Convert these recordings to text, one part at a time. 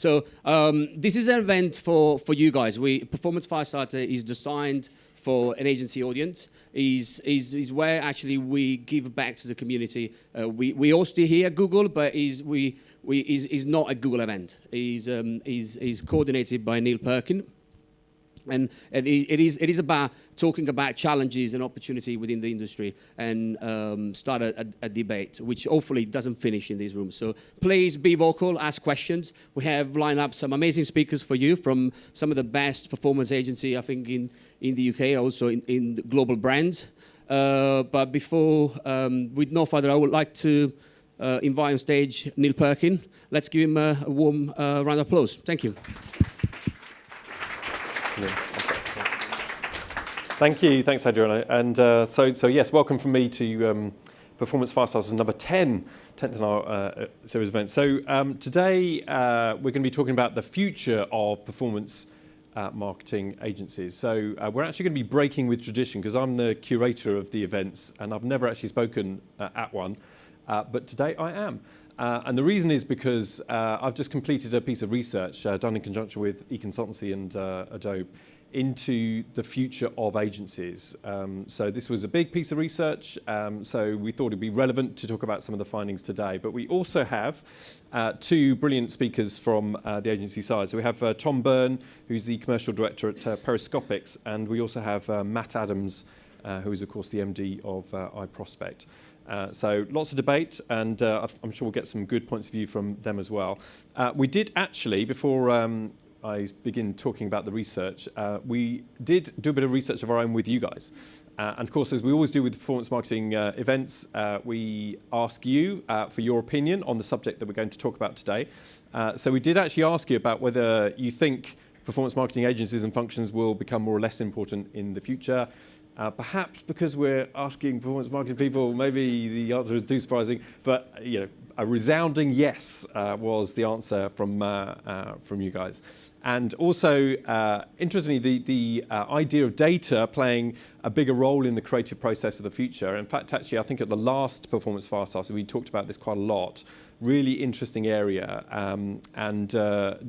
So this is an event for you guys. Performance Firestarter is designed for an agency audience. Is where actually we give back to the community. We host it here at Google, but is not a Google event. Is coordinated by Neil Perkin. And it is about talking about challenges and opportunity within the industry and start a debate, which hopefully doesn't finish in this room. So please be vocal, ask questions. We have lined up some amazing speakers for you from some of the best performance agency, I think, in the UK, also in the global brands. But before, with no further, I would like to invite on stage Neil Perkin. Let's give him a warm round of applause. Thank you. Thank you. Thanks, Joanna. And so yes, welcome from me to Performance Firestarters number 10th in our series of events. So today we're going to be talking about the future of performance marketing agencies. So we're actually going to be breaking with tradition because I'm the curator of the events and I've never actually spoken at one, but today I am. And the reason is because I've just completed a piece of research done in conjunction with eConsultancy and Adobe into the future of agencies. So this was a big piece of research, so we thought it'd be relevant to talk about some of the findings today. But we also have two brilliant speakers from the agency side. So we have Tom Byrne, who's the commercial director at Periscopix, and we also have Matt Adams, who is of course the MD of iProspect. So lots of debate, and I'm sure we'll get some good points of view from them as well. We did actually, before I begin talking about the research, we did do a bit of research of our own with you guys. And of course, as we always do with performance marketing events, we ask you for your opinion on the subject that we're going to talk about today. So we did actually ask you about whether you think performance marketing agencies and functions will become more or less important in the future. Perhaps because we're asking performance marketing people, maybe the answer is too surprising, but a resounding yes was the answer from you guys. And also, interestingly, the idea of data playing a bigger role in the creative process of the future. In fact, actually, I think at the last Performance Firestarter, we talked about this quite a lot. Really interesting area, and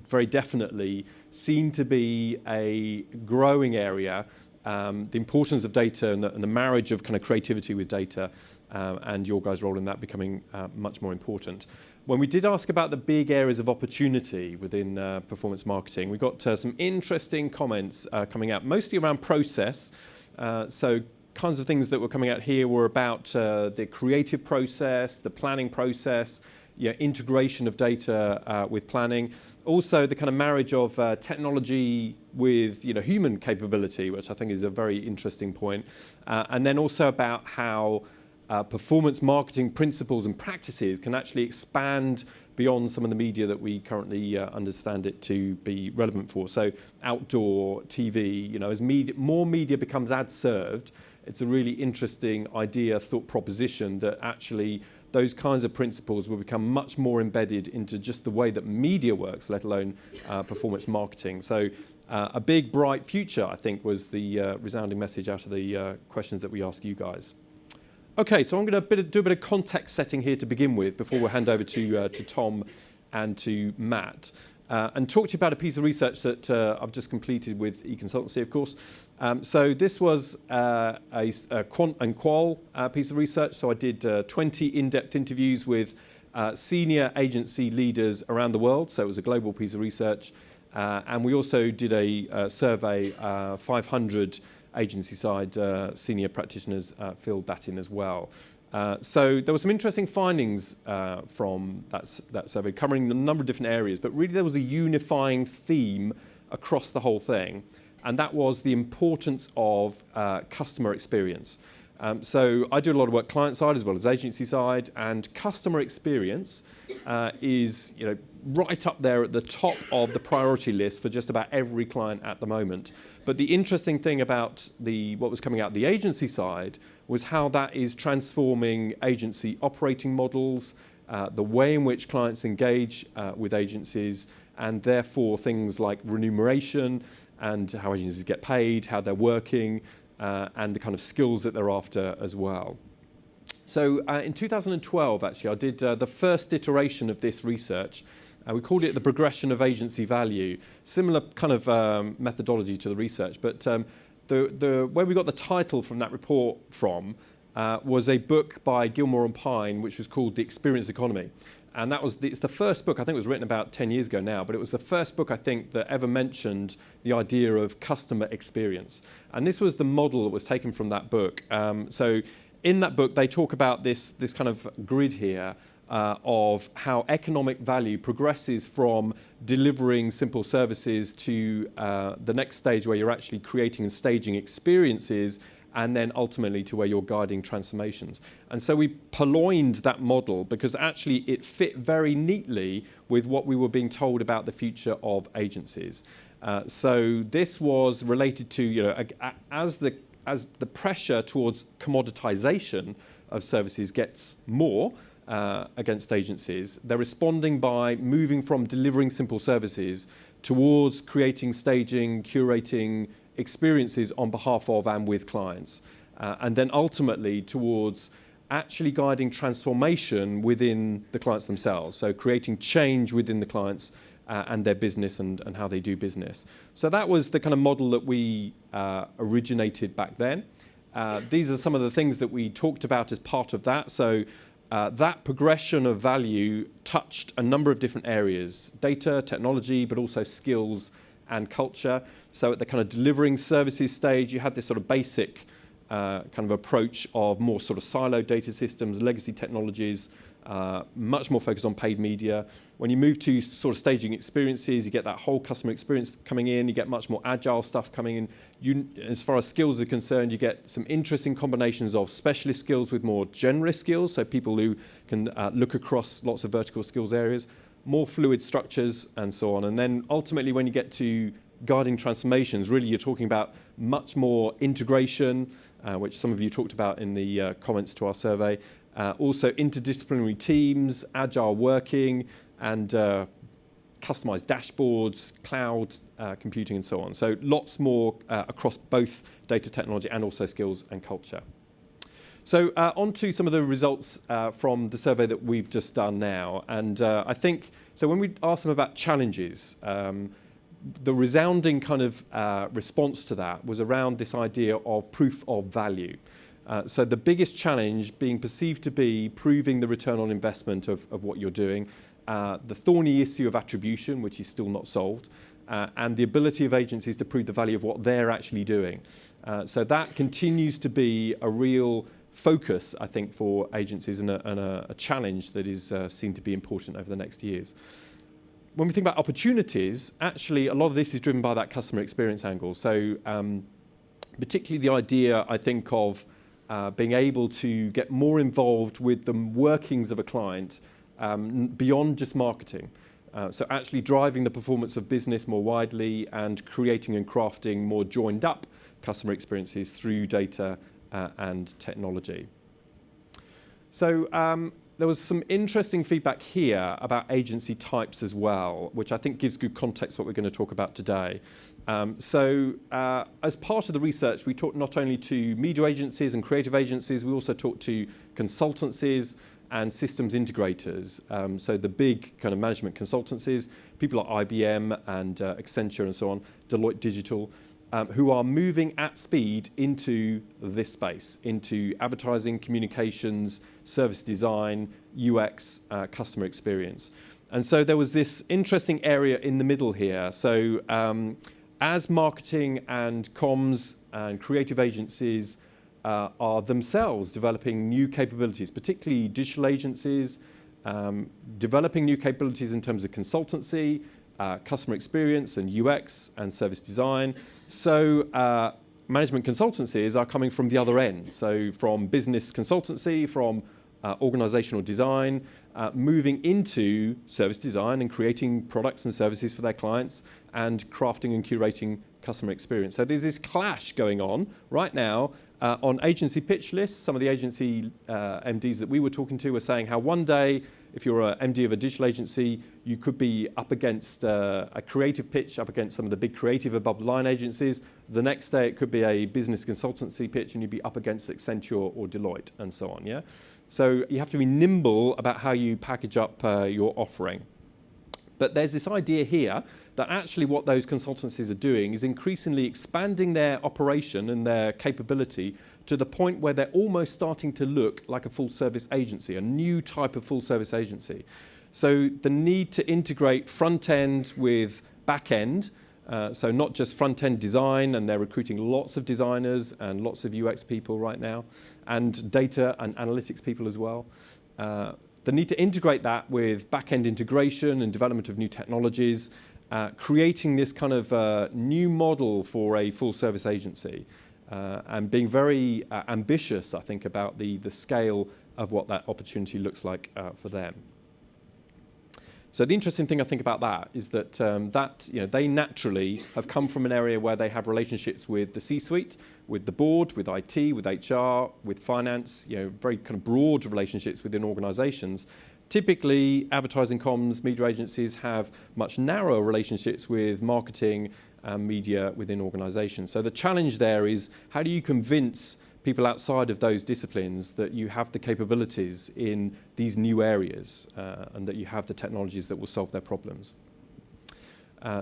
very definitely seen to be a growing area. The importance of data and the marriage of kind of creativity with data and your guys' role in that becoming much more important. When we did ask about the big areas of opportunity within performance marketing, we got some interesting comments coming out, mostly around process. So kinds of things that were coming out here were about the creative process, the planning process, integration of data with planning. Also, the kind of marriage of technology with human capability, which I think is a very interesting point. And then also about how performance marketing principles and practices can actually expand beyond some of the media that we currently understand it to be relevant for. So outdoor, TV, as more media becomes ad-served, it's a really interesting idea, thought proposition that actually those kinds of principles will become much more embedded into just the way that media works, let alone performance marketing. So a big, bright future, I think, was the resounding message out of the questions that we asked you guys. Okay, so I'm going to do a bit of context setting here to begin with before we hand over to Tom and to Matt. And talk to you about a piece of research that I've just completed with eConsultancy, of course. So this was a quant and qual piece of research. So I did 20 in-depth interviews with senior agency leaders around the world. So it was a global piece of research. And we also did a survey, 500 agency-side senior practitioners filled that in as well. So there were some interesting findings from that survey covering a number of different areas, but really there was a unifying theme across the whole thing, and that was the importance of customer experience. So I do a lot of work client side as well as agency side, and customer experience is right up there at the top of the priority list for just about every client at the moment. But the interesting thing about what was coming out the agency side was how that is transforming agency operating models, the way in which clients engage with agencies, and therefore things like remuneration and how agencies get paid, how they're working, and the kind of skills that they're after as well. So in 2012, actually, I did the first iteration of this research. We called it the progression of agency value. Similar kind of methodology to the research, but where we got the title from that report from was a book by Gilmore and Pine, which was called The Experience Economy. And it's the first book, I think it was written about 10 years ago now, but it was the first book, I think, that ever mentioned the idea of customer experience. And this was the model that was taken from that book. So in that book, they talk about this kind of grid here of how economic value progresses from delivering simple services to the next stage where you're actually creating and staging experiences, and then ultimately to where you're guiding transformations. And so we purloined that model because actually it fit very neatly with what we were being told about the future of agencies. So this was related to, as the pressure towards commoditization of services gets more against agencies, they're responding by moving from delivering simple services towards creating, staging, curating experiences on behalf of and with clients, and then ultimately towards actually guiding transformation within the clients themselves, so creating change within the clients and their business and how they do business. So that was the kind of model that we originated back then. These are some of the things that we talked about as part of that. So that progression of value touched a number of different areas: data, technology, but also skills and culture. So at the kind of delivering services stage, you had this sort of basic kind of approach of more sort of siloed data systems, legacy technologies, much more focused on paid media. When you move to sort of staging experiences, you get that whole customer experience coming in, you get much more agile stuff coming in. As far as skills are concerned, you get some interesting combinations of specialist skills with more generalist skills, so people who can look across lots of vertical skills areas, more fluid structures, and so on. And then ultimately, when you get to guiding transformations, really you're talking about much more integration, which some of you talked about in the comments to our survey. Also interdisciplinary teams, agile working, and customized dashboards, cloud computing, and so on. So lots more across both data technology and also skills and culture. So on to some of the results from the survey that we've just done now. And I think, so when we asked them about challenges, the resounding kind of response to that was around this idea of proof of value. So the biggest challenge being perceived to be proving the return on investment of what you're doing, the thorny issue of attribution, which is still not solved, and the ability of agencies to prove the value of what they're actually doing. So that continues to be a real focus, I think, for agencies and a challenge that is seen to be important over the next years. When we think about opportunities, actually a lot of this is driven by that customer experience angle. So particularly the idea, I think, of being able to get more involved with the workings of a client beyond just marketing. So actually driving the performance of business more widely and creating and crafting more joined up customer experiences through data and technology. So there was some interesting feedback here about agency types as well, which I think gives good context to what we're going to talk about today. So as part of the research, we talked not only to media agencies and creative agencies, we also talked to consultancies and systems integrators. So the big kind of management consultancies, people like IBM and Accenture and so on, Deloitte Digital, who are moving at speed into this space, into advertising, communications, service design, UX, customer experience. And so there was this interesting area in the middle here. So as marketing and comms and creative agencies are themselves developing new capabilities, particularly digital agencies, developing new capabilities in terms of consultancy, customer experience and UX and service design. So management consultancies are coming from the other end. So from business consultancy, from organizational design, moving into service design and creating products and services for their clients and crafting and curating customer experience. So there's this clash going on right now on agency pitch lists. Some of the agency MDs that we were talking to were saying how one day, if you're an MD of a digital agency, you could be up against a creative pitch, up against some of the big creative above-the-line agencies. The next day, it could be a business consultancy pitch, and you'd be up against Accenture or Deloitte, and so on. Yeah. So you have to be nimble about how you package up your offering. But there's this idea here that actually what those consultancies are doing is increasingly expanding their operation and their capability to the point where they're almost starting to look like a full service agency, a new type of full service agency. So the need to integrate front end with back end, so not just front end design, and they're recruiting lots of designers and lots of UX people right now, and data and analytics people as well. The need to integrate that with back end integration and development of new technologies, creating this kind of new model for a full service agency. And being very ambitious, I think, about the scale of what that opportunity looks like for them. So the interesting thing I think about that is that they naturally have come from an area where they have relationships with the C-suite, with the board, with IT, with HR, with finance, very kind of broad relationships within organizations. Typically, advertising comms, media agencies have much narrower relationships with marketing and media within organizations. So the challenge there is, how do you convince people outside of those disciplines that you have the capabilities in these new areas and that you have the technologies that will solve their problems?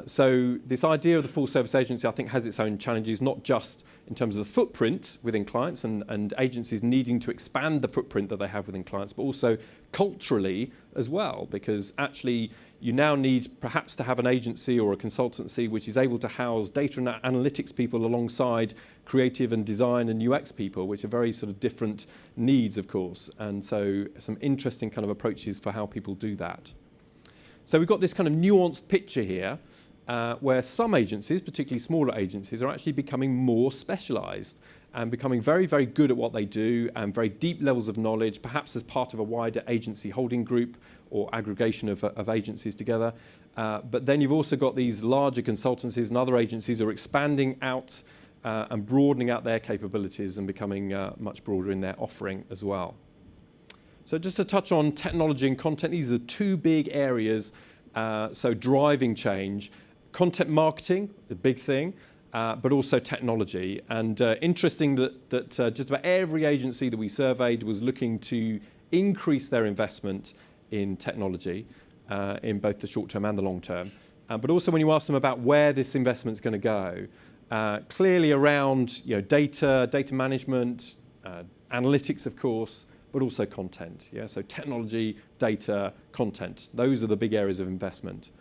So this idea of the full service agency, I think, has its own challenges, not just in terms of the footprint within clients and agencies needing to expand the footprint that they have within clients, but also culturally as well, because actually you now need perhaps to have an agency or a consultancy which is able to house data and analytics people alongside creative and design and UX people, which are very sort of different needs, of course. And so some interesting kind of approaches for how people do that. So we've got this kind of nuanced picture here where some agencies, particularly smaller agencies, are actually becoming more specialised and becoming very, very good at what they do and very deep levels of knowledge, perhaps as part of a wider agency holding group or aggregation of agencies together. But then you've also got these larger consultancies and other agencies who are expanding out and broadening out their capabilities and becoming much broader in their offering as well. So just to touch on technology and content, these are two big areas, so driving change. Content marketing, the big thing, but also technology. And interesting that just about every agency that we surveyed was looking to increase their investment in technology in both the short term and the long term. But also when you ask them about where this investment's going to go, clearly around data management, analytics, of course, but also content. Yeah, so technology, data, content. Those are the big areas of investment.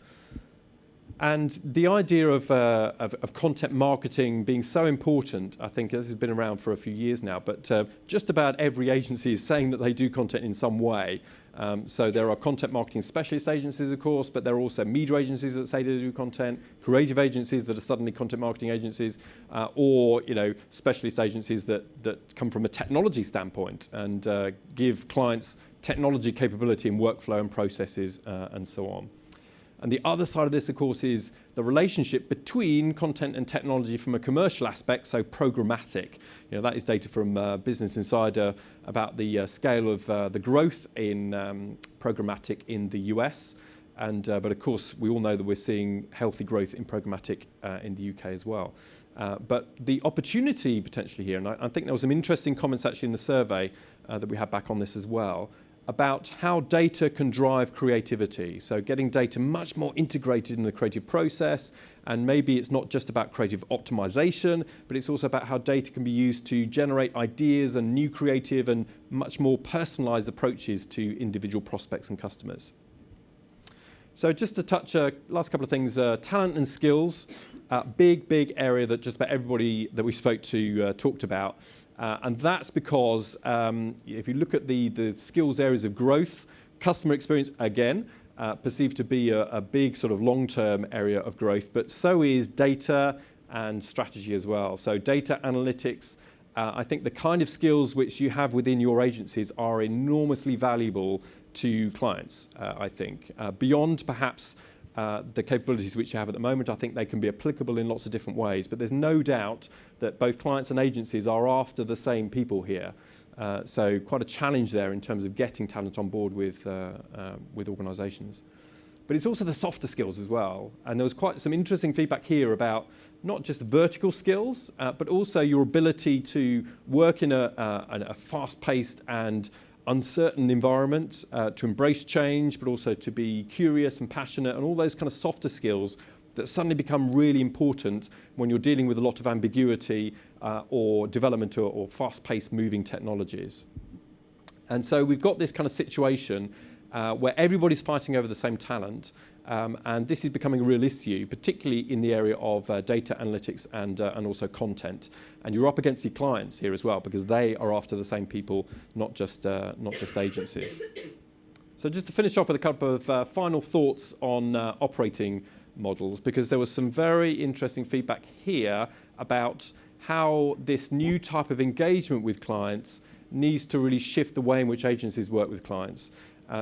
And the idea of content marketing being so important, I think this has been around for a few years now, but just about every agency is saying that they do content in some way. So there are content marketing specialist agencies, of course, but there are also media agencies that say they do content, creative agencies that are suddenly content marketing agencies, or specialist agencies that come from a technology standpoint and give clients technology capability in workflow and processes and so on. And the other side of this, of course, is the relationship between content and technology from a commercial aspect, so programmatic. That is data from Business Insider about the scale of the growth in programmatic in the US. But of course, we all know that we're seeing healthy growth in programmatic in the UK as well. But the opportunity potentially here, and I think there was some interesting comments actually in the survey that we had back on this as well, about how data can drive creativity. So getting data much more integrated in the creative process, and maybe it's not just about creative optimization, but it's also about how data can be used to generate ideas and new creative and much more personalized approaches to individual prospects and customers. So just to touch, last couple of things, talent and skills, big area that just about everybody that we spoke to talked about. And that's because if you look at the skills areas of growth, customer experience, again, perceived to be a big sort of long-term area of growth, but so is data and strategy as well. So data analytics, I think the kind of skills which you have within your agencies are enormously valuable to clients, I think. Beyond perhaps the capabilities which you have at the moment, I think they can be applicable in lots of different ways. But there's no doubt that both clients and agencies are after the same people here. So quite a challenge there in terms of getting talent on board with organisations. But it's also the softer skills as well. And there was quite some interesting feedback here about not just vertical skills, but also your ability to work in a fast-paced and uncertain environment, to embrace change, but also to be curious and passionate, and all those kind of softer skills that suddenly become really important when you're dealing with a lot of ambiguity or development or fast-paced moving technologies. And so we've got this kind of situation where everybody's fighting over the same talent, and this is becoming a real issue, particularly in the area of data analytics and also content. And you're up against your clients here as well, because they are after the same people, not just agencies. So just to finish off with a couple of final thoughts on operating models, because there was some very interesting feedback here about how this new type of engagement with clients needs to really shift the way in which agencies work with clients.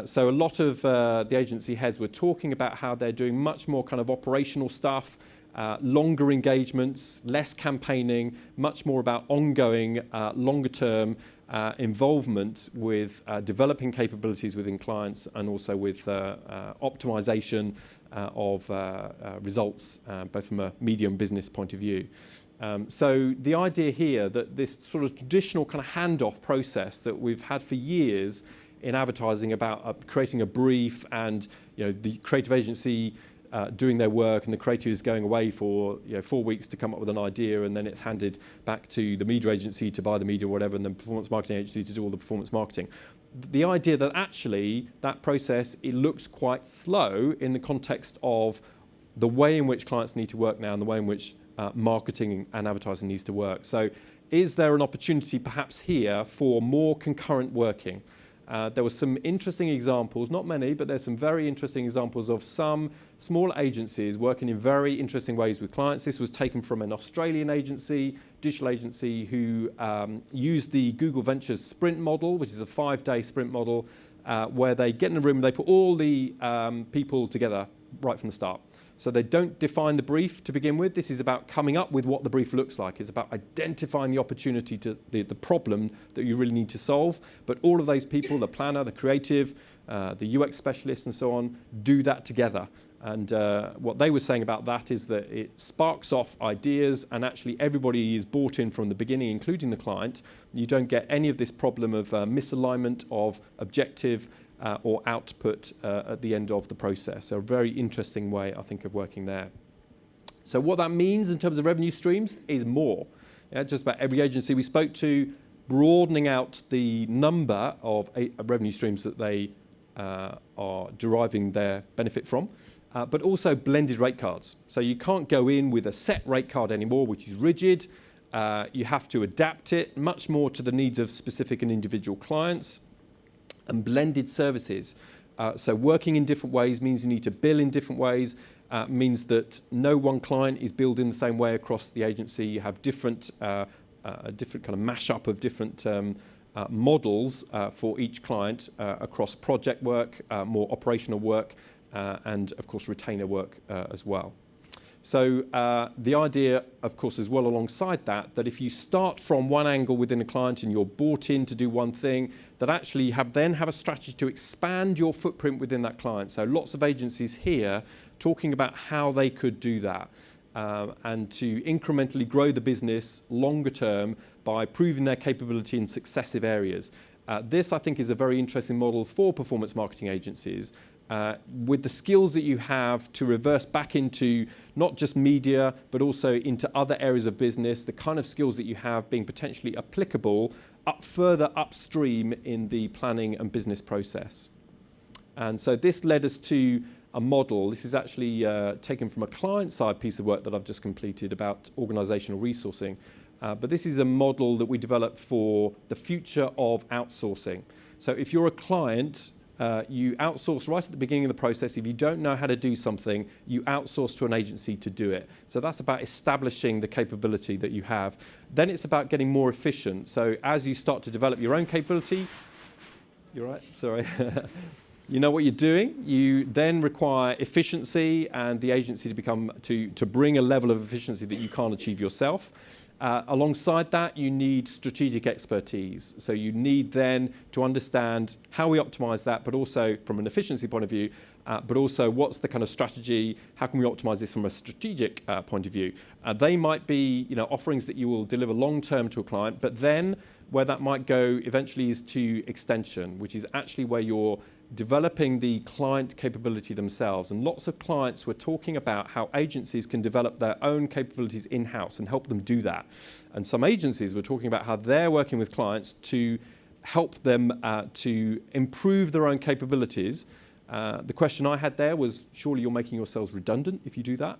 So a lot of the agency heads were talking about how they're doing much more kind of operational stuff, longer engagements, less campaigning, much more about ongoing, longer term involvement with developing capabilities within clients, and also with optimization of results, both from a medium business point of view. So the idea here that this sort of traditional kind of handoff process that we've had for years in advertising about creating a brief, and the creative agency doing their work, and the creative is going away for 4 weeks to come up with an idea, and then it's handed back to the media agency to buy the media or whatever, and then performance marketing agency to do all the performance marketing. The idea that actually that process, it looks quite slow in the context of the way in which clients need to work now, and the way in which marketing and advertising needs to work. So is there an opportunity perhaps here for more concurrent working? There were some interesting examples, not many, but there's some very interesting examples of some small agencies working in very interesting ways with clients. This was taken from an Australian agency, digital agency, who used the Google Ventures sprint model, which is a 5-day sprint model, where they get in a room, they put all the people together right from the start. So they don't define the brief to begin with. This is about coming up with what the brief looks like. It's about identifying the opportunity to the problem that you really need to solve. But all of those people, the planner, the creative, the UX specialist and so on, do that together. And what they were saying about that is that it sparks off ideas, and actually everybody is bought in from the beginning, including the client. You don't get any of this problem of misalignment of objective or output at the end of the process. So a very interesting way, I think, of working there. So what that means in terms of revenue streams is more. Just about every agency we spoke to, broadening out the number of revenue streams that they are deriving their benefit from, but also blended rate cards. So you can't go in with a set rate card anymore, which is rigid. You have to adapt it much more to the needs of specific and individual clients. And blended services. So working in different ways means you need to bill in different ways, means that no one client is billed in the same way across the agency. You have different, a different kind of mashup of different models for each client across project work, more operational work, and of course retainer work as well. So the idea, of course, as well alongside that if you start from one angle within a client and you're bought in to do one thing, that actually you then have a strategy to expand your footprint within that client. So lots of agencies here talking about how they could do that and to incrementally grow the business longer term by proving their capability in successive areas. This, I think, is a very interesting model for performance marketing agencies. With the skills that you have to reverse back into not just media, but also into other areas of business, the kind of skills that you have being potentially applicable further upstream in the planning and business process. And so this led us to a model. This is actually taken from a client-side piece of work that I've just completed about organizational resourcing. But this is a model that we developed for the future of outsourcing. So if you're a client, you outsource right at the beginning of the process. If you don't know how to do something, you outsource to an agency to do it. So that's about establishing the capability that you have. Then it's about getting more efficient. So as you start to develop your own capability, you're right, sorry. You know what you're doing. You then require efficiency and the agency to bring a level of efficiency that you can't achieve yourself. Alongside that, you need strategic expertise. So you need then to understand how we optimize that, but also from an efficiency point of view, but also what's the kind of strategy, how can we optimize this from a strategic point of view. They might be offerings that you will deliver long term to a client, but then Where that might go eventually is to extension, which is actually where you're developing the client capability themselves. And lots of clients were talking about how agencies can develop their own capabilities in-house and help them do that. And some agencies were talking about how they're working with clients to help them to improve their own capabilities. The question I had there was, surely you're making yourselves redundant if you do that.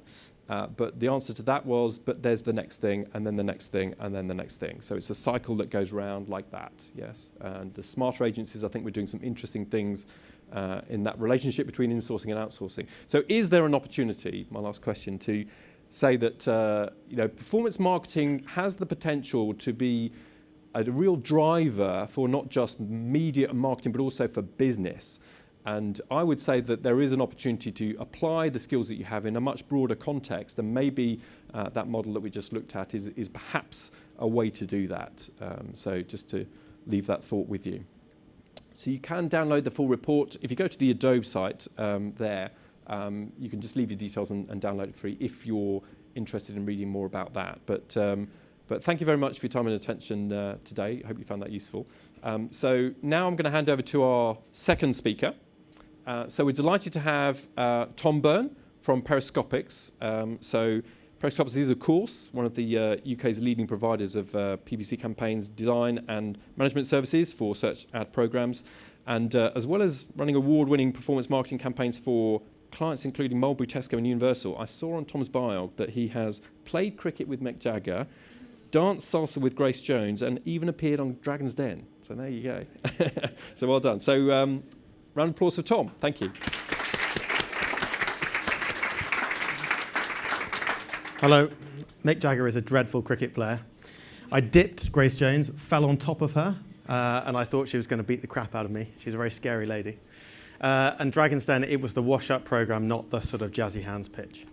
But the answer to that was, but there's the next thing, and then the next thing, and then the next thing. So it's a cycle that goes round like that, yes. And the smarter agencies, I think we're doing some interesting things in that relationship between insourcing and outsourcing. So is there an opportunity, my last question, to say that performance marketing has the potential to be a real driver for not just media and marketing, but also for business? And I would say that there is an opportunity to apply the skills that you have in a much broader context, and maybe that model that we just looked at is perhaps a way to do that. So just to leave that thought with you. So you can download the full report. If you go to the Adobe site there, you can just leave your details and download it free if you're interested in reading more about that. But thank you very much for your time and attention today. I hope you found that useful. So now I'm going to hand over to our second speaker. So we're delighted to have Tom Byrne from Periscopix. So Periscopix is, of course, one of the UK's leading providers of PPC campaigns, design and management services for search ad programs. And as well as running award-winning performance marketing campaigns for clients including Mulberry, Tesco and Universal, I saw on Tom's bio that he has played cricket with Mick Jagger, danced salsa with Grace Jones, and even appeared on Dragon's Den. So there you go. So well done. So round of applause for Tom. Thank you. Hello. Mick Jagger is a dreadful cricket player. I dipped Grace Jones, fell on top of her, and I thought she was going to beat the crap out of me. She's a very scary lady. And Dragon's Den, it was the wash-up program, not the sort of jazzy hands pitch.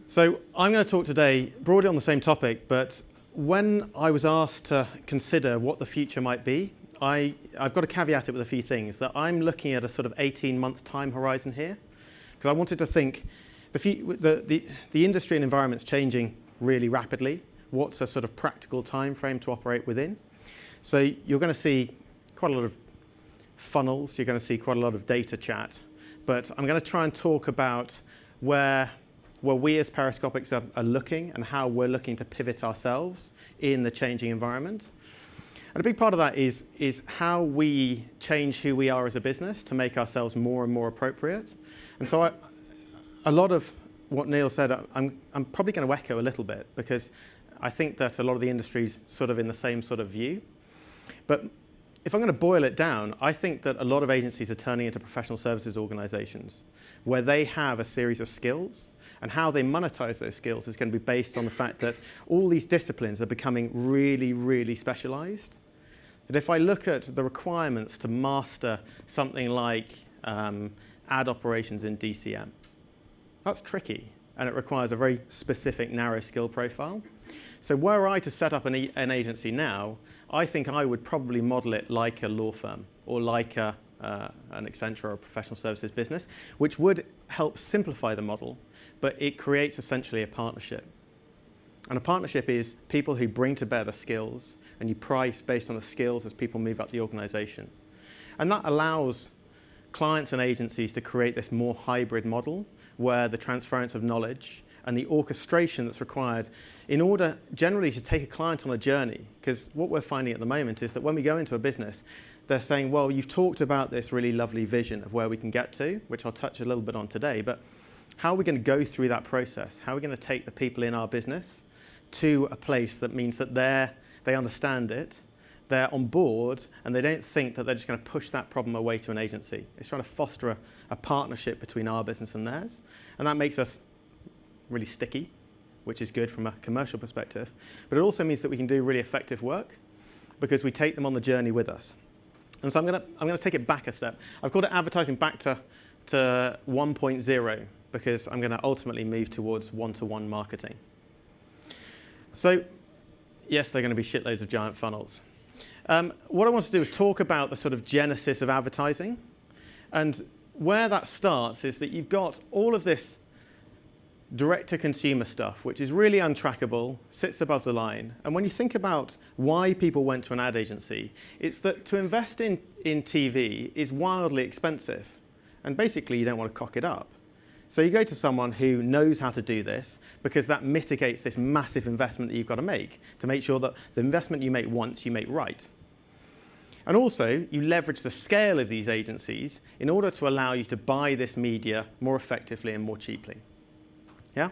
So I'm going to talk today broadly on the same topic, but when I was asked to consider what the future might be, I've got to caveat it with a few things, that I'm looking at a sort of 18-month time horizon here, because I wanted to think the industry and environment's changing really rapidly. What's a sort of practical time frame to operate within? So you're going to see quite a lot of funnels, you're going to see quite a lot of data chat, but I'm going to try and talk about where we as Periscopix are looking and how we're looking to pivot ourselves in the changing environment. And a big part of that is how we change who we are as a business to make ourselves more and more appropriate. And so a lot of what Neil said, I'm probably going to echo a little bit, because I think that a lot of the industry's sort of in the same sort of view. But if I'm going to boil it down, I think that a lot of agencies are turning into professional services organizations where they have a series of skills, and how they monetize those skills is going to be based on the fact that all these disciplines are becoming really, really specialized. That if I look at the requirements to master something like ad operations in DCM, that's tricky, and it requires a very specific, narrow skill profile. So were I to set up an agency now, I think I would probably model it like a law firm or like an Accenture or a professional services business, which would help simplify the model, but it creates essentially a partnership. And a partnership is people who bring to bear the skills, and you price based on the skills as people move up the organization. And that allows clients and agencies to create this more hybrid model where the transference of knowledge and the orchestration that's required in order generally to take a client on a journey. Because what we're finding at the moment is that when we go into a business, they're saying, well, you've talked about this really lovely vision of where we can get to, which I'll touch a little bit on today, but how are we going to go through that process? How are we going to take the people in our business to a place that means that they understand it, they're on board, and they don't think that they're just going to push that problem away to an agency. It's trying to foster a partnership between our business and theirs, and that makes us really sticky, which is good from a commercial perspective, but it also means that we can do really effective work because we take them on the journey with us. And so I'm going to take it back a step. I've called it advertising back to 1.0 because I'm going to ultimately move towards one-to-one marketing. So yes, they're going to be shitloads of giant funnels. What I want to do is talk about the sort of genesis of advertising. And where that starts is that you've got all of this direct-to-consumer stuff, which is really untrackable, sits above the line. And when you think about why people went to an ad agency, it's that to invest in TV is wildly expensive. And basically, you don't want to cock it up. So you go to someone who knows how to do this, because that mitigates this massive investment that you've got to make sure that the investment you make once, you make right. And also, you leverage the scale of these agencies in order to allow you to buy this media more effectively and more cheaply. Yeah?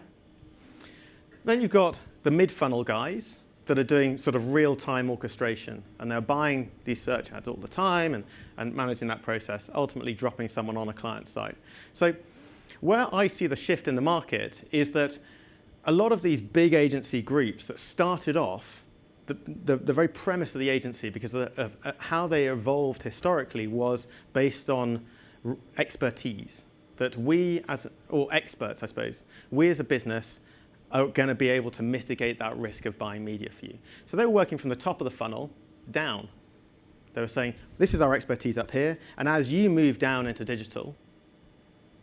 Then you've got the mid-funnel guys that are doing sort of real-time orchestration, and they're buying these search ads all the time and managing that process, ultimately dropping someone on a client site. So where I see the shift in the market is that a lot of these big agency groups that started off, the very premise of the agency, because of how they evolved historically, was based on expertise. That we or experts, I suppose, we as a business are going to be able to mitigate that risk of buying media for you. So they were working from the top of the funnel down. They were saying, this is our expertise up here, and as you move down into digital,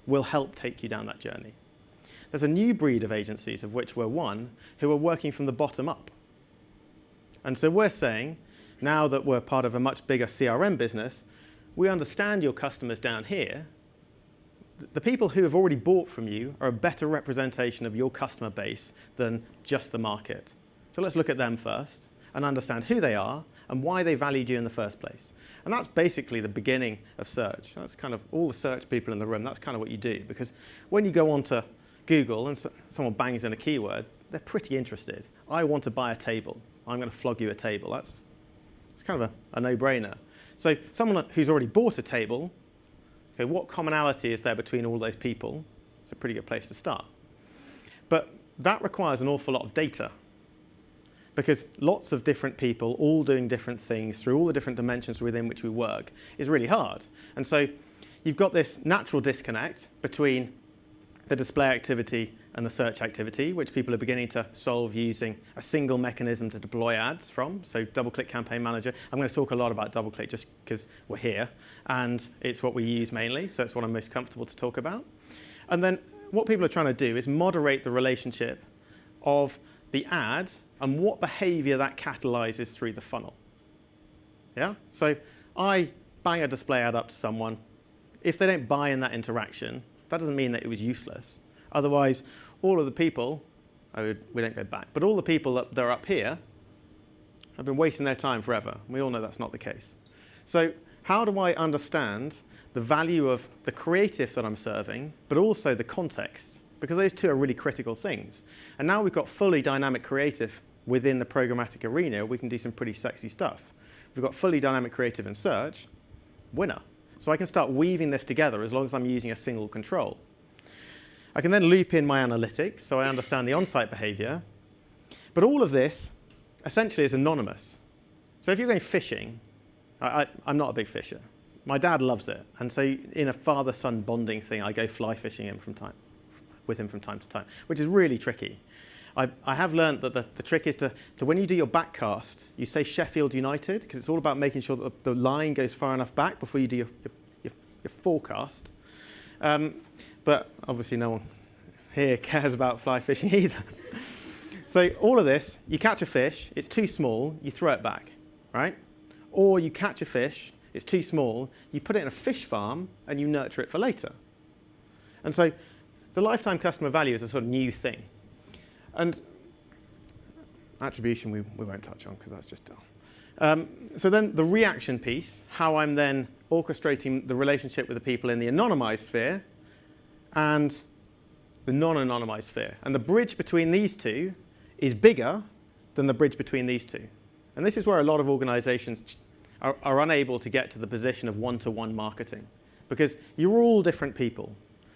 we'll help take you down that journey. There's a new breed of agencies, of which we're one, who are working from the bottom up. And so we're saying, now that we're part of a much bigger CRM business, we understand your customers down here. The people who have already bought from you are a better representation of your customer base than just the market. So let's look at them first and understand who they are and why they valued you in the first place. And that's basically the beginning of search. That's kind of all the search people in the room. That's kind of what you do. Because when you go onto Google and someone bangs in a keyword, they're pretty interested. I want to buy a table. I'm going to flog you a table. It's kind of a no-brainer. So someone who's already bought a table, okay, what commonality is there between all those people? It's a pretty good place to start. But that requires an awful lot of data, because lots of different people all doing different things through all the different dimensions within which we work is really hard. And so you've got this natural disconnect between the display activity and the search activity, which people are beginning to solve using a single mechanism to deploy ads from. So DoubleClick Campaign Manager. I'm going to talk a lot about DoubleClick just because we're here, and it's what we use mainly, so it's what I'm most comfortable to talk about. And then what people are trying to do is moderate the relationship of the ad and what behavior that catalyzes through the funnel. Yeah? So I bang a display ad up to someone. If they don't buy in that interaction, that doesn't mean that it was useless. Otherwise, all of the people, we don't go back, but all the people that are up here have been wasting their time forever. We all know that's not the case. So how do I understand the value of the creative that I'm serving, but also the context? Because those two are really critical things. And now we've got fully dynamic creative within the programmatic arena, we can do some pretty sexy stuff. We've got fully dynamic creative in search, winner. So I can start weaving this together as long as I'm using a single control. I can then loop in my analytics, so I understand the on-site behavior. But all of this essentially is anonymous. So if you're going fishing, I'm not a big fisher. My dad loves it. And so in a father-son bonding thing, I go fly fishing with him from time to time, which is really tricky. I have learned that the trick is to when you do your back cast, you say Sheffield United, because it's all about making sure that the line goes far enough back before you do your forecast. But obviously no one here cares about fly fishing either. So all of this, you catch a fish, it's too small, you throw it back, right? Or you catch a fish, it's too small, you put it in a fish farm and you nurture it for later. And so the lifetime customer value is a sort of new thing. And attribution we won't touch on because that's just dull. So then the reaction piece, how I'm then orchestrating the relationship with the people in the anonymized sphere and the non-anonymized sphere. And the bridge between these two is bigger than the bridge between these two. And this is where a lot of organizations are unable to get to the position of one-to-one marketing, because you're all different people.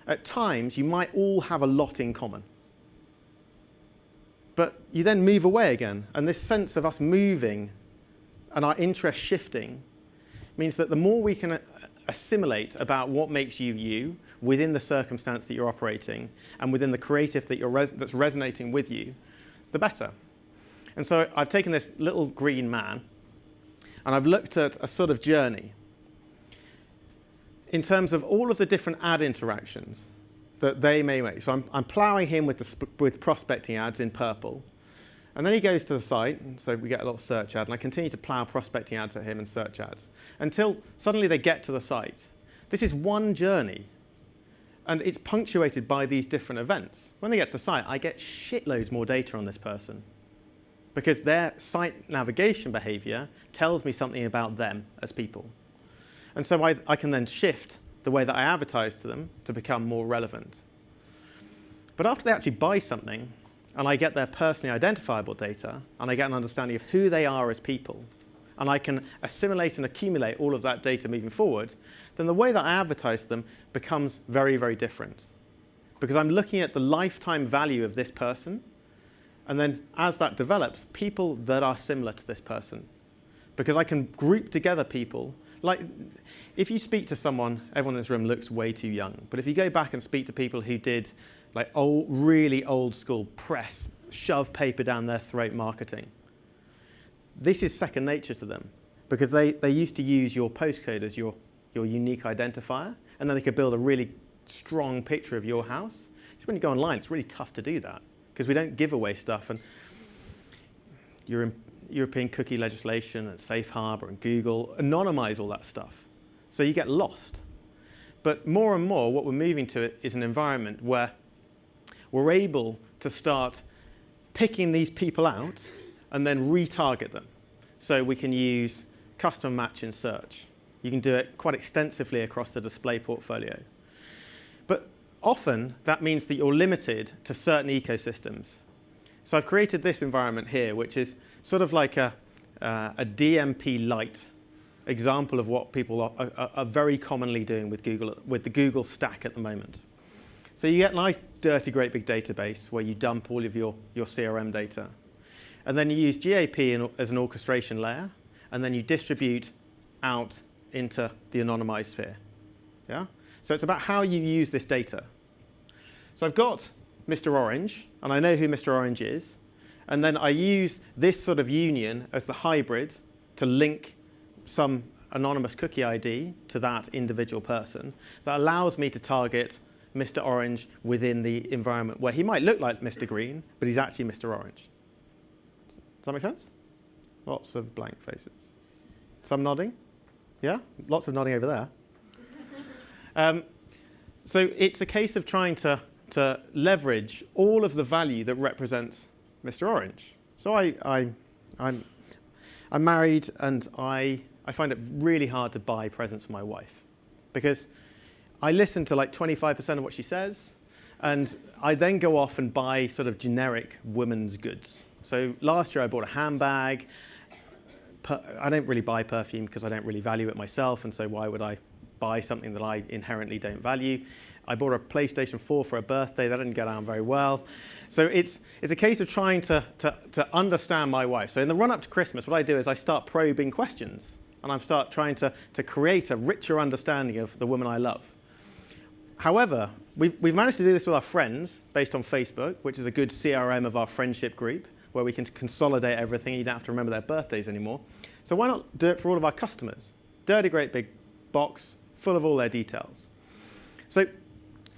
At times, you might all have a lot in common. But you then move away again. And this sense of us moving and our interest shifting means that the more we can assimilate about what makes you you within the circumstance that you're operating and within the creative that that's resonating with you, the better. And so I've taken this little green man and I've looked at a sort of journey in terms of all of the different ad interactions. that they may make. So I'm ploughing him with prospecting ads in purple. And then he goes to the site, and so we get a little search ad, and I continue to plough prospecting ads at him and search ads until suddenly they get to the site. This is one journey, and it's punctuated by these different events. When they get to the site, I get shitloads more data on this person because their site navigation behavior tells me something about them as people. And so I can then shift the way that I advertise to them to become more relevant. But after they actually buy something, and I get their personally identifiable data, and I get an understanding of who they are as people, and I can assimilate and accumulate all of that data moving forward, then the way that I advertise to them becomes very, very different. Because I'm looking at the lifetime value of this person, and then as that develops, people that are similar to this person. Because I can group together people. Like, if you speak to someone, everyone in this room looks way too young, but if you go back and speak to people who did like really old school press, shove paper down their throat marketing, this is second nature to them because they used to use your postcode as your unique identifier, and then they could build a really strong picture of your house. Just when you go online, it's really tough to do that because we don't give away stuff, and European cookie legislation and Safe Harbor and Google anonymize all that stuff. So you get lost. But more and more, what we're moving to is an environment where we're able to start picking these people out and then retarget them. So we can use custom match in search. You can do it quite extensively across the display portfolio. But often, that means that you're limited to certain ecosystems. So I've created this environment here, which is sort of like a DMP light example of what people are very commonly doing with Google, with the Google stack at the moment. So you get a nice, dirty, great big database where you dump all of your CRM data. And then you use GAP as an orchestration layer, and then you distribute out into the anonymized sphere. Yeah? So it's about how you use this data. So I've got Mr. Orange, and I know who Mr. Orange is. And then I use this sort of union as the hybrid to link some anonymous cookie ID to that individual person that allows me to target Mr. Orange within the environment where he might look like Mr. Green, but he's actually Mr. Orange. Does that make sense? Lots of blank faces. Some nodding? Yeah? Lots of nodding over there. So it's a case of trying to leverage all of the value that represents Mr. Orange. So I'm married, and I find it really hard to buy presents for my wife because I listen to like 25% of what she says, and I then go off and buy sort of generic women's goods. So last year I bought a handbag. I don't really buy perfume because I don't really value it myself, and so why would I buy something that I inherently don't value? I bought a PlayStation 4 for a birthday. That didn't go down very well. So it's a case of trying to understand my wife. So in the run-up to Christmas, what I do is I start probing questions, and I start trying to create a richer understanding of the woman I love. However, we've managed to do this with our friends based on Facebook, which is a good CRM of our friendship group, where we can consolidate everything. You don't have to remember their birthdays anymore. So why not do it for all of our customers? Dirty, great big box full of all their details. So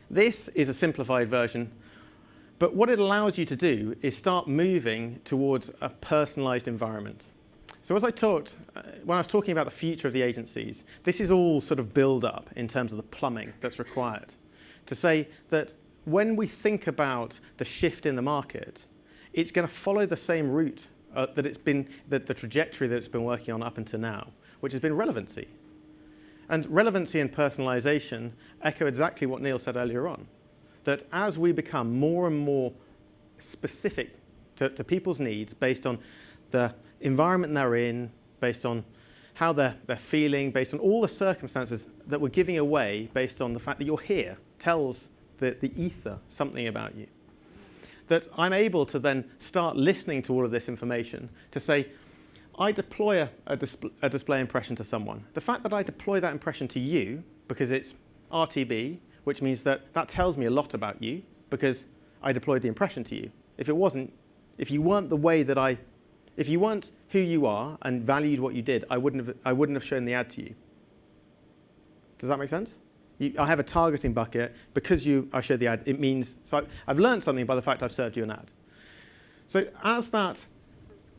this is a simplified version, but what it allows you to do is start moving towards a personalized environment. So as I talked, when I was talking about the future of the agencies, this is all sort of build up in terms of the plumbing that's required to say that when we think about the shift in the market, it's going to follow the same route that it's been, the trajectory that it's been working on up until now, which has been relevancy. And relevancy and personalization echo exactly what Neil said earlier on, that as we become more and more specific to people's needs based on the environment they're in, based on how they're feeling, based on all the circumstances that we're giving away based on the fact that you're here, tells the ether something about you. That I'm able to then start listening to all of this information to say, I deploy a display impression to someone. The fact that I deploy that impression to you, because it's RTB, which means that tells me a lot about you, because I deployed the impression to you. If you weren't who you are and valued what you did, I wouldn't have shown the ad to you. Does that make sense? I have a targeting bucket. Because I showed the ad, it means, so I've learned something by the fact I've served you an ad. So as that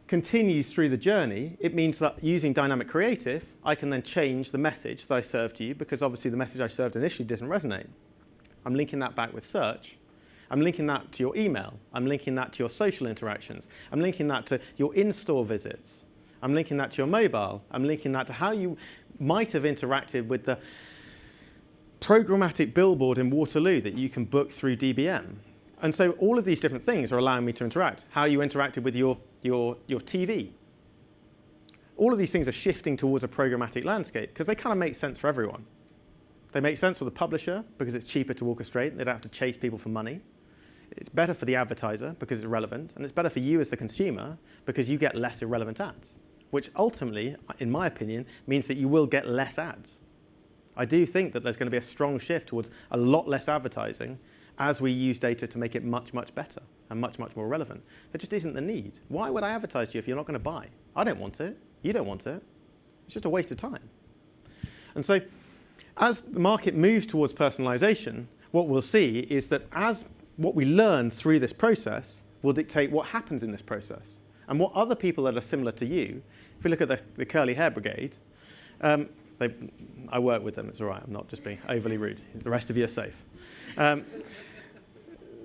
continues through the journey, it means that using dynamic creative, I can then change the message that I served to you, because obviously the message I served initially doesn't resonate. I'm linking that back with search. I'm linking that to your email. I'm linking that to your social interactions. I'm linking that to your in-store visits. I'm linking that to your mobile. I'm linking that to how you might have interacted with the programmatic billboard in Waterloo that you can book through DBM. And so all of these different things are allowing me to interact. How you interacted with your TV. All of these things are shifting towards a programmatic landscape because they kind of make sense for everyone. They make sense for the publisher because it's cheaper to orchestrate. They don't have to chase people for money. It's better for the advertiser because it's relevant. And it's better for you as the consumer because you get less irrelevant ads, which ultimately, in my opinion, means that you will get less ads. I do think that there's going to be a strong shift towards a lot less advertising as we use data to make it much, much better and much, much more relevant. There just isn't the need. Why would I advertise to you if you're not going to buy? I don't want it. You don't want it. It's just a waste of time. And so as the market moves towards personalization, what we'll see is that as what we learn through this process will dictate what happens in this process. And what other people that are similar to you, if we look at the curly hair brigade, I work with them, it's all right, I'm not just being overly rude. The rest of you are safe.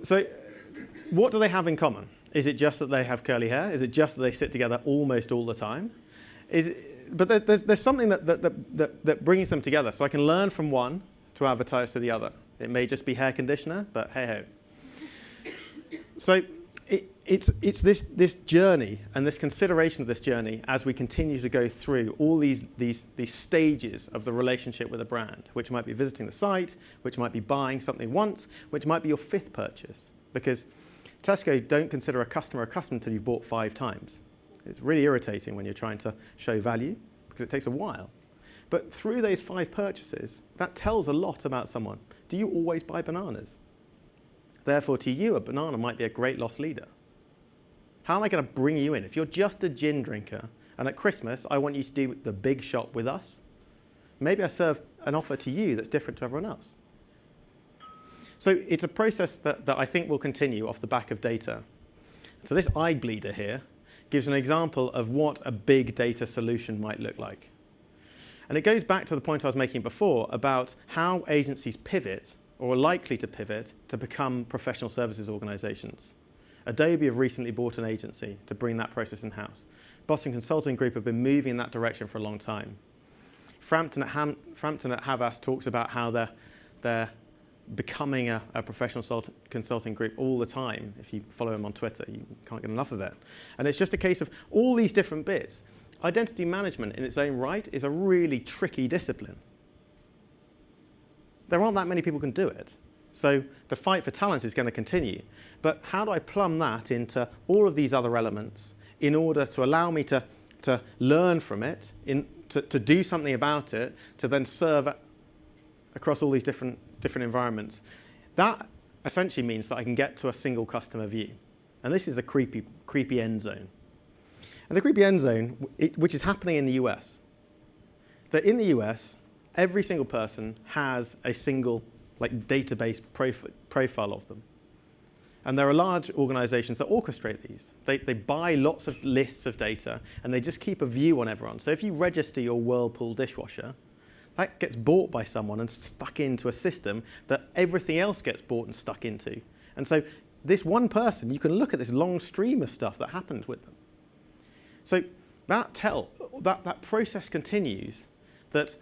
So what do they have in common? Is it just that they have curly hair? Is it just that they sit together almost all the time? But there's something that brings them together. So I can learn from one to advertise to the other. It may just be hair conditioner, but hey-ho. So it's this journey and this consideration of this journey as we continue to go through all these stages of the relationship with a brand, which might be visiting the site, which might be buying something once, which might be your 5th purchase. Because Tesco don't consider a customer until you've bought 5 times. It's really irritating when you're trying to show value because it takes a while. But through those 5 purchases, that tells a lot about someone. Do you always buy bananas? Therefore, to you, a banana might be a great loss leader. How am I going to bring you in? If you're just a gin drinker, and at Christmas, I want you to do the big shop with us, maybe I serve an offer to you that's different to everyone else. So it's a process that I think will continue off the back of data. So this eye bleeder here gives an example of what a big data solution might look like. And it goes back to the point I was making before about how agencies pivot or are likely to pivot to become professional services organizations. Adobe have recently bought an agency to bring that process in-house. Boston Consulting Group have been moving in that direction for a long time. Frampton at Havas talks about how they're becoming a professional consulting group all the time. If you follow them on Twitter, you can't get enough of it. And it's just a case of all these different bits. Identity management in its own right is a really tricky discipline. There aren't that many people who can do it. So the fight for talent is going to continue. But how do I plumb that into all of these other elements in order to allow me to learn from it, to do something about it, to then serve across all these different environments? That essentially means that I can get to a single customer view. And this is the creepy end zone. And the creepy end zone, which is happening in the US, that in the US, every single person has a single database profile of them. And there are large organizations that orchestrate these. They buy lots of lists of data, and they just keep a view on everyone. So if you register your Whirlpool dishwasher, that gets bought by someone and stuck into a system that everything else gets bought and stuck into. And so this one person, you can look at this long stream of stuff that happened with them. So that process continues, that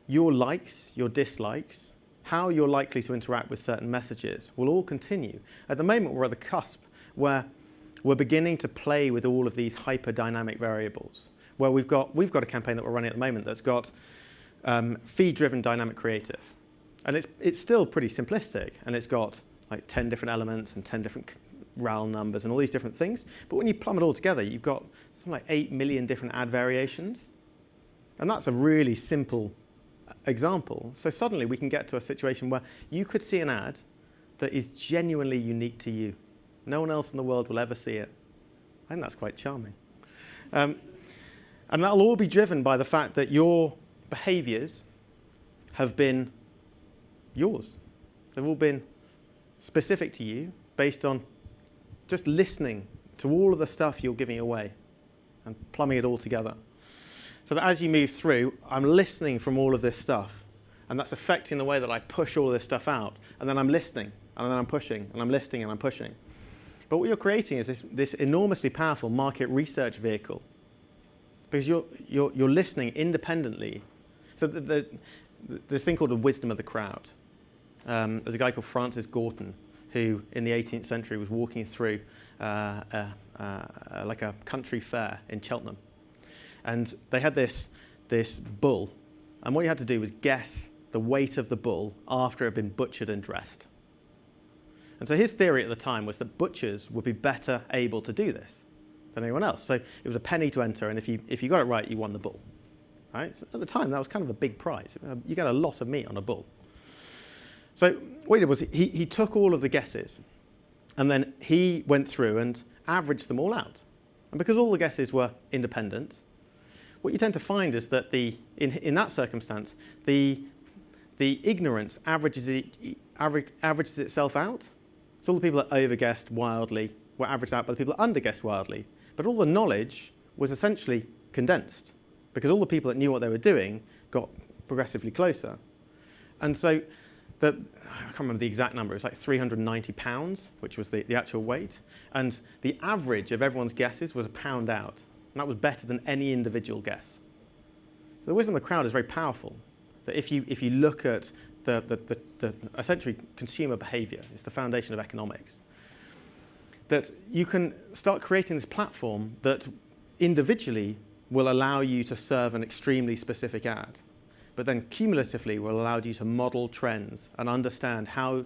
your likes, your dislikes, how you're likely to interact with certain messages will all continue. At the moment, we're at the cusp where we're beginning to play with all of these hyper-dynamic variables, where we've got a campaign that we're running at the moment that's got feed-driven dynamic creative. And it's still pretty simplistic, and it's got 10 different elements and 10 different RAL numbers and all these different things. But when you plumb it all together, you've got something like 8 million different ad variations. And that's a really simple example. So suddenly we can get to a situation where you could see an ad that is genuinely unique to you. No one else in the world will ever see it. I think that's quite charming. And that'll all be driven by the fact that your behaviors have been yours. They've all been specific to you based on just listening to all of the stuff you're giving away and plumbing it all together. So that as you move through, I'm listening from all of this stuff, and that's affecting the way that I push all of this stuff out. And then I'm listening, and then I'm pushing, and I'm listening, and I'm pushing. But what you're creating is this enormously powerful market research vehicle, because you're listening independently. So there's this thing called the wisdom of the crowd. There's a guy called Francis Galton who, in the 18th century, was walking through like a country fair in Cheltenham, and they had this bull, and what you had to do was guess the weight of the bull after it had been butchered and dressed. And so his theory at the time was that butchers would be better able to do this than anyone else. So it was a penny to enter, and if you got it right, you won the bull. Right? So at the time, that was kind of a big prize. You get a lot of meat on a bull. So what he did was he took all of the guesses, and then he went through and averaged them all out. And because all the guesses were independent, what you tend to find is that in that circumstance, the ignorance averages itself out. So all the people that overguessed wildly were averaged out by the people that underguessed wildly. But all the knowledge was essentially condensed, because all the people that knew what they were doing got progressively closer. And so I can't remember the exact number, it was like 390 pounds, which was the actual weight. And the average of everyone's guesses was a pound out. And that was better than any individual guess. So the wisdom of the crowd is very powerful. That if you look at the essentially consumer behavior, it's the foundation of economics, that you can start creating this platform that individually will allow you to serve an extremely specific ad, but then cumulatively will allow you to model trends and understand how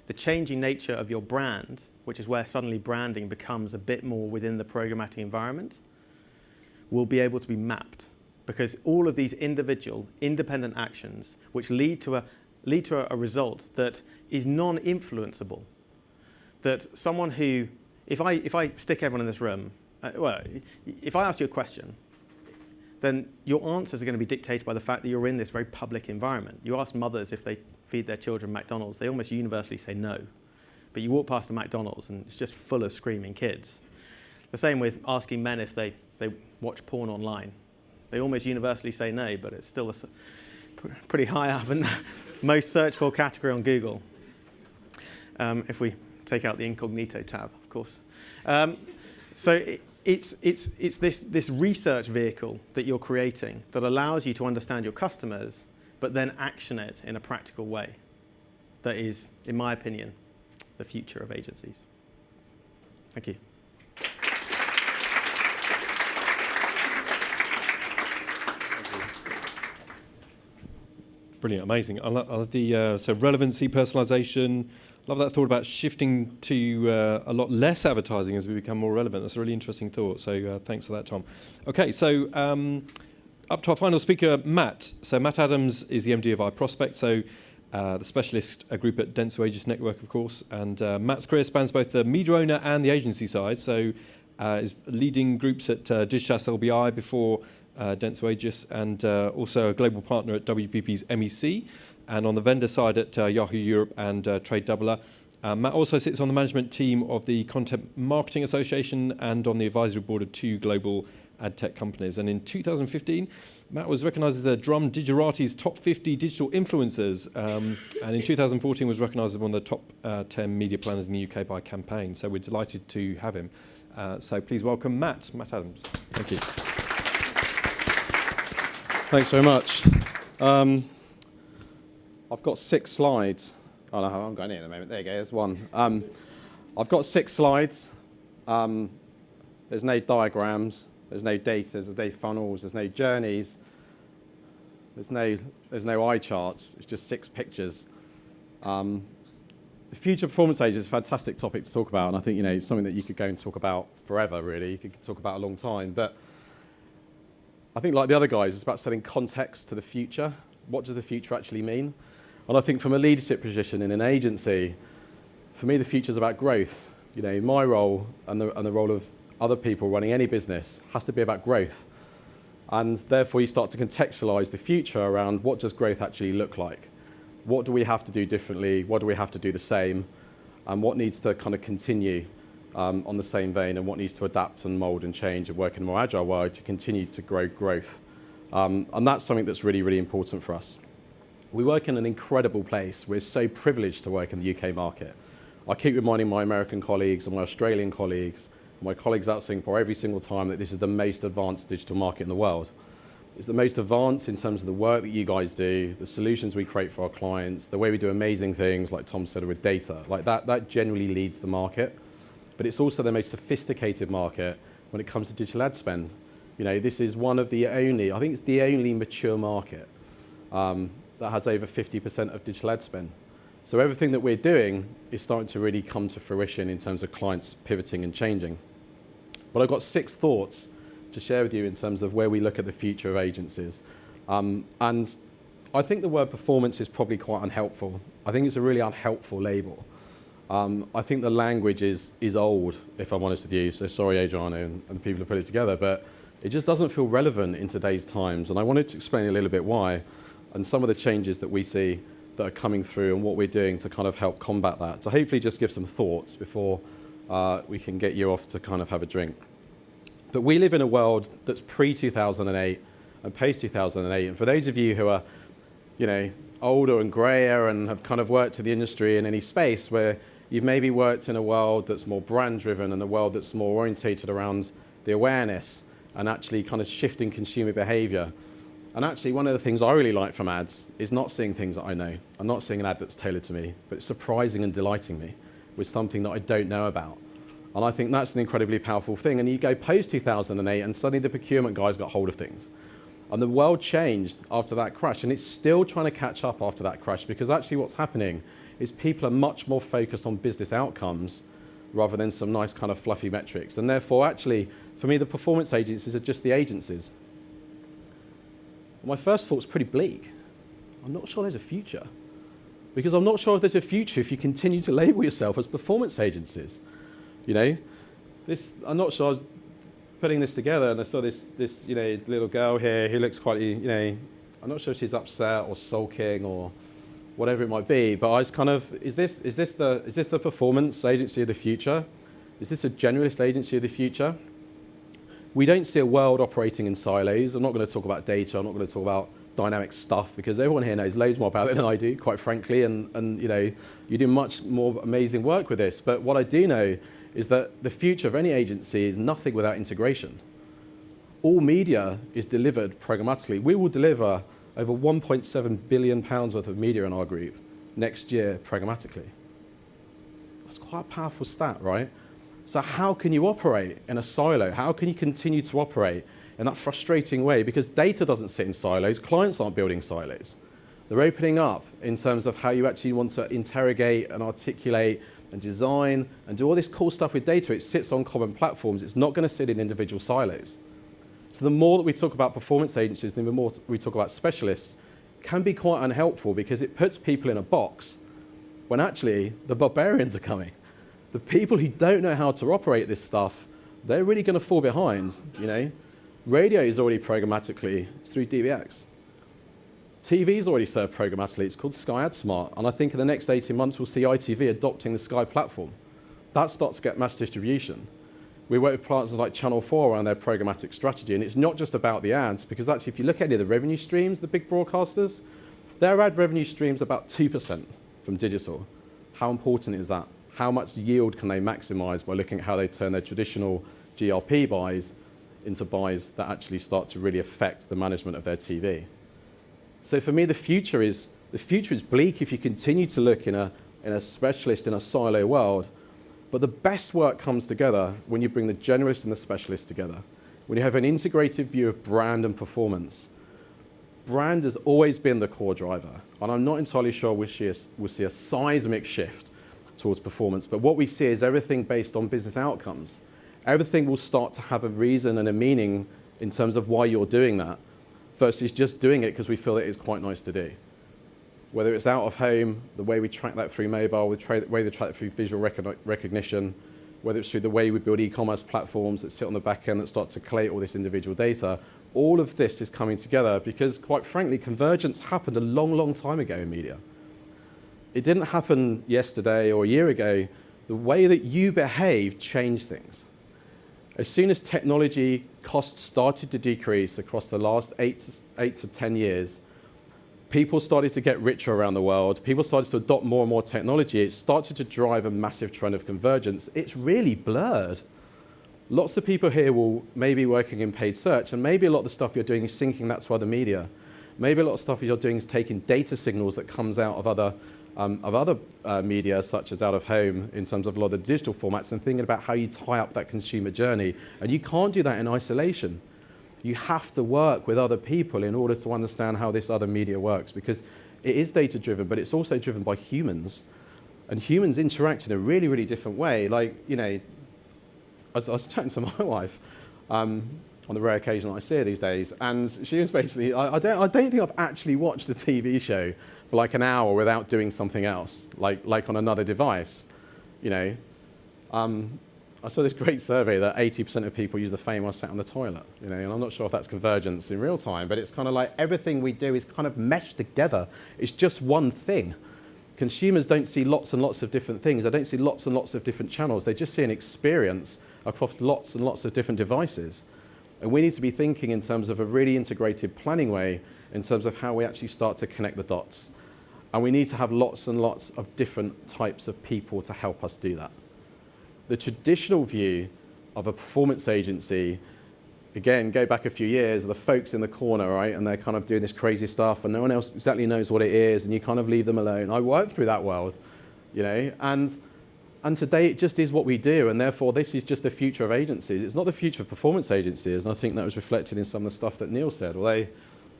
the changing nature of your brand, which is where suddenly branding becomes a bit more within the programmatic environment, will be able to be mapped. Because all of these individual, independent actions, which lead to a result that is non-influenceable, that someone who, if I stick everyone in this room, if I ask you a question, then your answers are going to be dictated by the fact that you're in this very public environment. You ask mothers if they feed their children McDonald's, they almost universally say no. But you walk past a McDonald's and it's just full of screaming kids. The same with asking men if they watch porn online. They almost universally say no, but it's still pretty high up in the most searched for category on Google. If we take out the incognito tab, of course. So it's this research vehicle that you're creating that allows you to understand your customers, but then action it in a practical way. That is, in my opinion, the future of agencies. Thank you. Brilliant, amazing. I love the so relevancy, personalization. Love that thought about shifting to a lot less advertising as we become more relevant. That's a really interesting thought. So thanks for that, Tom. Okay, so up to our final speaker, Matt. So Matt Adams is the MD of iProspect. So the specialist group at Dentsu Aegis Network, of course. And Matt's career spans both the media owner and the agency side. So is leading groups at Digitas LBI before Dentsu Aegis, and also a global partner at WPP's MEC, and on the vendor side at Yahoo Europe and Trade Doubler. Matt also sits on the management team of the Content Marketing Association and on the advisory board of 2 global ad tech companies. And in 2015, Matt was recognised as the Drum Digerati's top 50 digital influencers, and in 2014 was recognised as one of the top 10 media planners in the UK by Campaign. So we're delighted to have him. So please welcome Matt Adams. Thank you. Thanks very much. I've got 6 slides. Oh, no, I haven't got any at the moment. There you go, there's one. I've got 6 slides. There's no diagrams, there's no data, there's no funnels, there's no journeys, there's no eye charts, it's just 6 pictures. The future performance age is a fantastic topic to talk about, and I think it's something that you could go and talk about forever, really. You could talk about a long time, but I think, like the other guys, it's about setting context to the future. What does the future actually mean? And I think from a leadership position in an agency, for me, the future is about growth. My role and the role of other people running any business has to be about growth. And therefore, you start to contextualize the future around what does growth actually look like. What do we have to do differently? What do we have to do the same? And what needs to kind of continue on the same vein, and what needs to adapt and mold and change and work in a more agile way to continue to grow growth. And that's something that's really, really important for us. We work in an incredible place. We're so privileged to work in the UK market. I keep reminding my American colleagues and my Australian colleagues, and my colleagues out of Singapore every single time that this is the most advanced digital market in the world. It's the most advanced in terms of the work that you guys do, the solutions we create for our clients, the way we do amazing things, like Tom said, with data. Like that generally leads the market. But it's also the most sophisticated market when it comes to digital ad spend. You know, this is one of the only, I think it's the only mature market that has over 50% of digital ad spend. So everything that we're doing is starting to really come to fruition in terms of clients pivoting and changing. But I've got 6 thoughts to share with you in terms of where we look at the future of agencies. And I think the word performance is probably quite unhelpful. I think it's a really unhelpful label. I think the language is old, if I'm honest with you. So sorry, Joanna and the people who put it together, but it just doesn't feel relevant in today's times. And I wanted to explain a little bit why, and some of the changes that we see that are coming through and what we're doing to kind of help combat that. So hopefully just give some thoughts before we can get you off to kind of have a drink. But we live in a world that's pre-2008 and post-2008. And for those of you who are, you know, older and grayer and have kind of worked in the industry in any space where you've maybe worked in a world that's more brand-driven and a world that's more orientated around the awareness and actually kind of shifting consumer behavior. And actually, one of the things I really like from ads is not seeing things that I know. I'm not seeing an ad that's tailored to me, but it's surprising and delighting me with something that I don't know about. And I think that's an incredibly powerful thing. And you go post-2008, and suddenly the procurement guys got hold of things. And the world changed after that crash, and it's still trying to catch up after that crash, because actually what's happening is people are much more focused on business outcomes rather than some nice kind of fluffy metrics. And therefore, actually, for me, the performance agencies are just the agencies. My first thought's pretty bleak. I'm not sure there's a future, because I'm not sure if there's a future if you continue to label yourself as performance agencies. You know, I'm not sure. I was putting this together, and I saw this you know, little girl here who looks quite, you know, I'm not sure if she's upset or sulking or whatever it might be. But I was kind of, is this the performance agency of the future? Is this a generalist agency of the future? We don't see a world operating in silos. I'm not going to talk about data. I'm not going to talk about dynamic stuff, because everyone here knows loads more about it than I do, quite frankly. And you know, you do much more amazing work with this. But what I do know is that the future of any agency is nothing without integration. All media is delivered programmatically. We will deliver over £1.7 billion worth of media in our group next year programmatically. That's quite a powerful stat, right? So how can you operate in a silo? How can you continue to operate in that frustrating way? Because data doesn't sit in silos. Clients aren't building silos. They're opening up in terms of how you actually want to interrogate and articulate and design and do all this cool stuff with data. It sits on common platforms. It's not going to sit in individual silos. So the more that we talk about performance agencies, the more we talk about specialists, can be quite unhelpful, because it puts people in a box when actually the barbarians are coming. The people who don't know how to operate this stuff, they're really going to fall behind. You know, radio is already programmatically through DVX. TV is already served programmatically. It's called Sky AdSmart. And I think in the next 18 months, we'll see ITV adopting the Sky platform. That starts to get mass distribution. We work with partners like Channel 4 around their programmatic strategy. And it's not just about the ads, because actually, if you look at any of the revenue streams, the big broadcasters, their ad revenue streams about 2% from digital. How important is that? How much yield can they maximize by looking at how they turn their traditional GRP buys into buys that actually start to really affect the management of their TV? So for me, the future is bleak if you continue to look in a specialist, in a silo world. But the best work comes together when you bring the generalist and the specialist together. When you have an integrated view of brand and performance. Brand has always been the core driver. And I'm not entirely sure we'll see a seismic shift towards performance. But what we see is everything based on business outcomes. Everything will start to have a reason and a meaning in terms of why you're doing that, versus just doing it because we feel that it's quite nice to do. Whether it's out of home, the way we track that through mobile, the way we track that through visual recognition, whether it's through the way we build e-commerce platforms that sit on the back end that start to collate all this individual data, all of this is coming together because, quite frankly, convergence happened a long, long time ago in media. it didn't happen yesterday or a year ago. The way that you behave changed things. As soon as technology costs started to decrease across the last 8 to 10 years, people started to get richer around the world. People started to adopt more and more technology. It started to drive a massive trend of convergence. It's really blurred. Lots of people here will maybe be working in paid search, and maybe a lot of the stuff you're doing is syncing that to other media. Maybe a lot of stuff you're doing is taking data signals that comes out of other media, such as out of home, in terms of a lot of the digital formats, and thinking about how you tie up that consumer journey. And you can't do that in isolation. You have to work with other people in order to understand how this other media works, because it is data-driven, but it's also driven by humans. And humans interact in a really, really different way. Like, you know, I was chatting to my wife on the rare occasion I see her these days, and she was basically, I don't think I've actually watched a TV show for like an hour without doing something else, like on another device, you know. I saw this great survey that 80% of people use the phone while sat on the toilet, you know, and I'm not sure if that's convergence in real time, but it's kind of like everything we do is kind of meshed together. It's just one thing. Consumers don't see lots and lots of different things. They don't see lots and lots of different channels. They just see an experience across lots and lots of different devices. And we need to be thinking in terms of a really integrated planning way in terms of how we actually start to connect the dots. And we need to have lots and lots of different types of people to help us do that. The traditional view of a performance agency, again, go back a few years, the folks in the corner, right? And they're kind of doing this crazy stuff and no one else exactly knows what it is and you kind of leave them alone. I worked through that world, you know, and today it just is what we do, and therefore this is just the future of agencies. It's not the future of performance agencies, and I think that was reflected in some of the stuff that Neil said. Although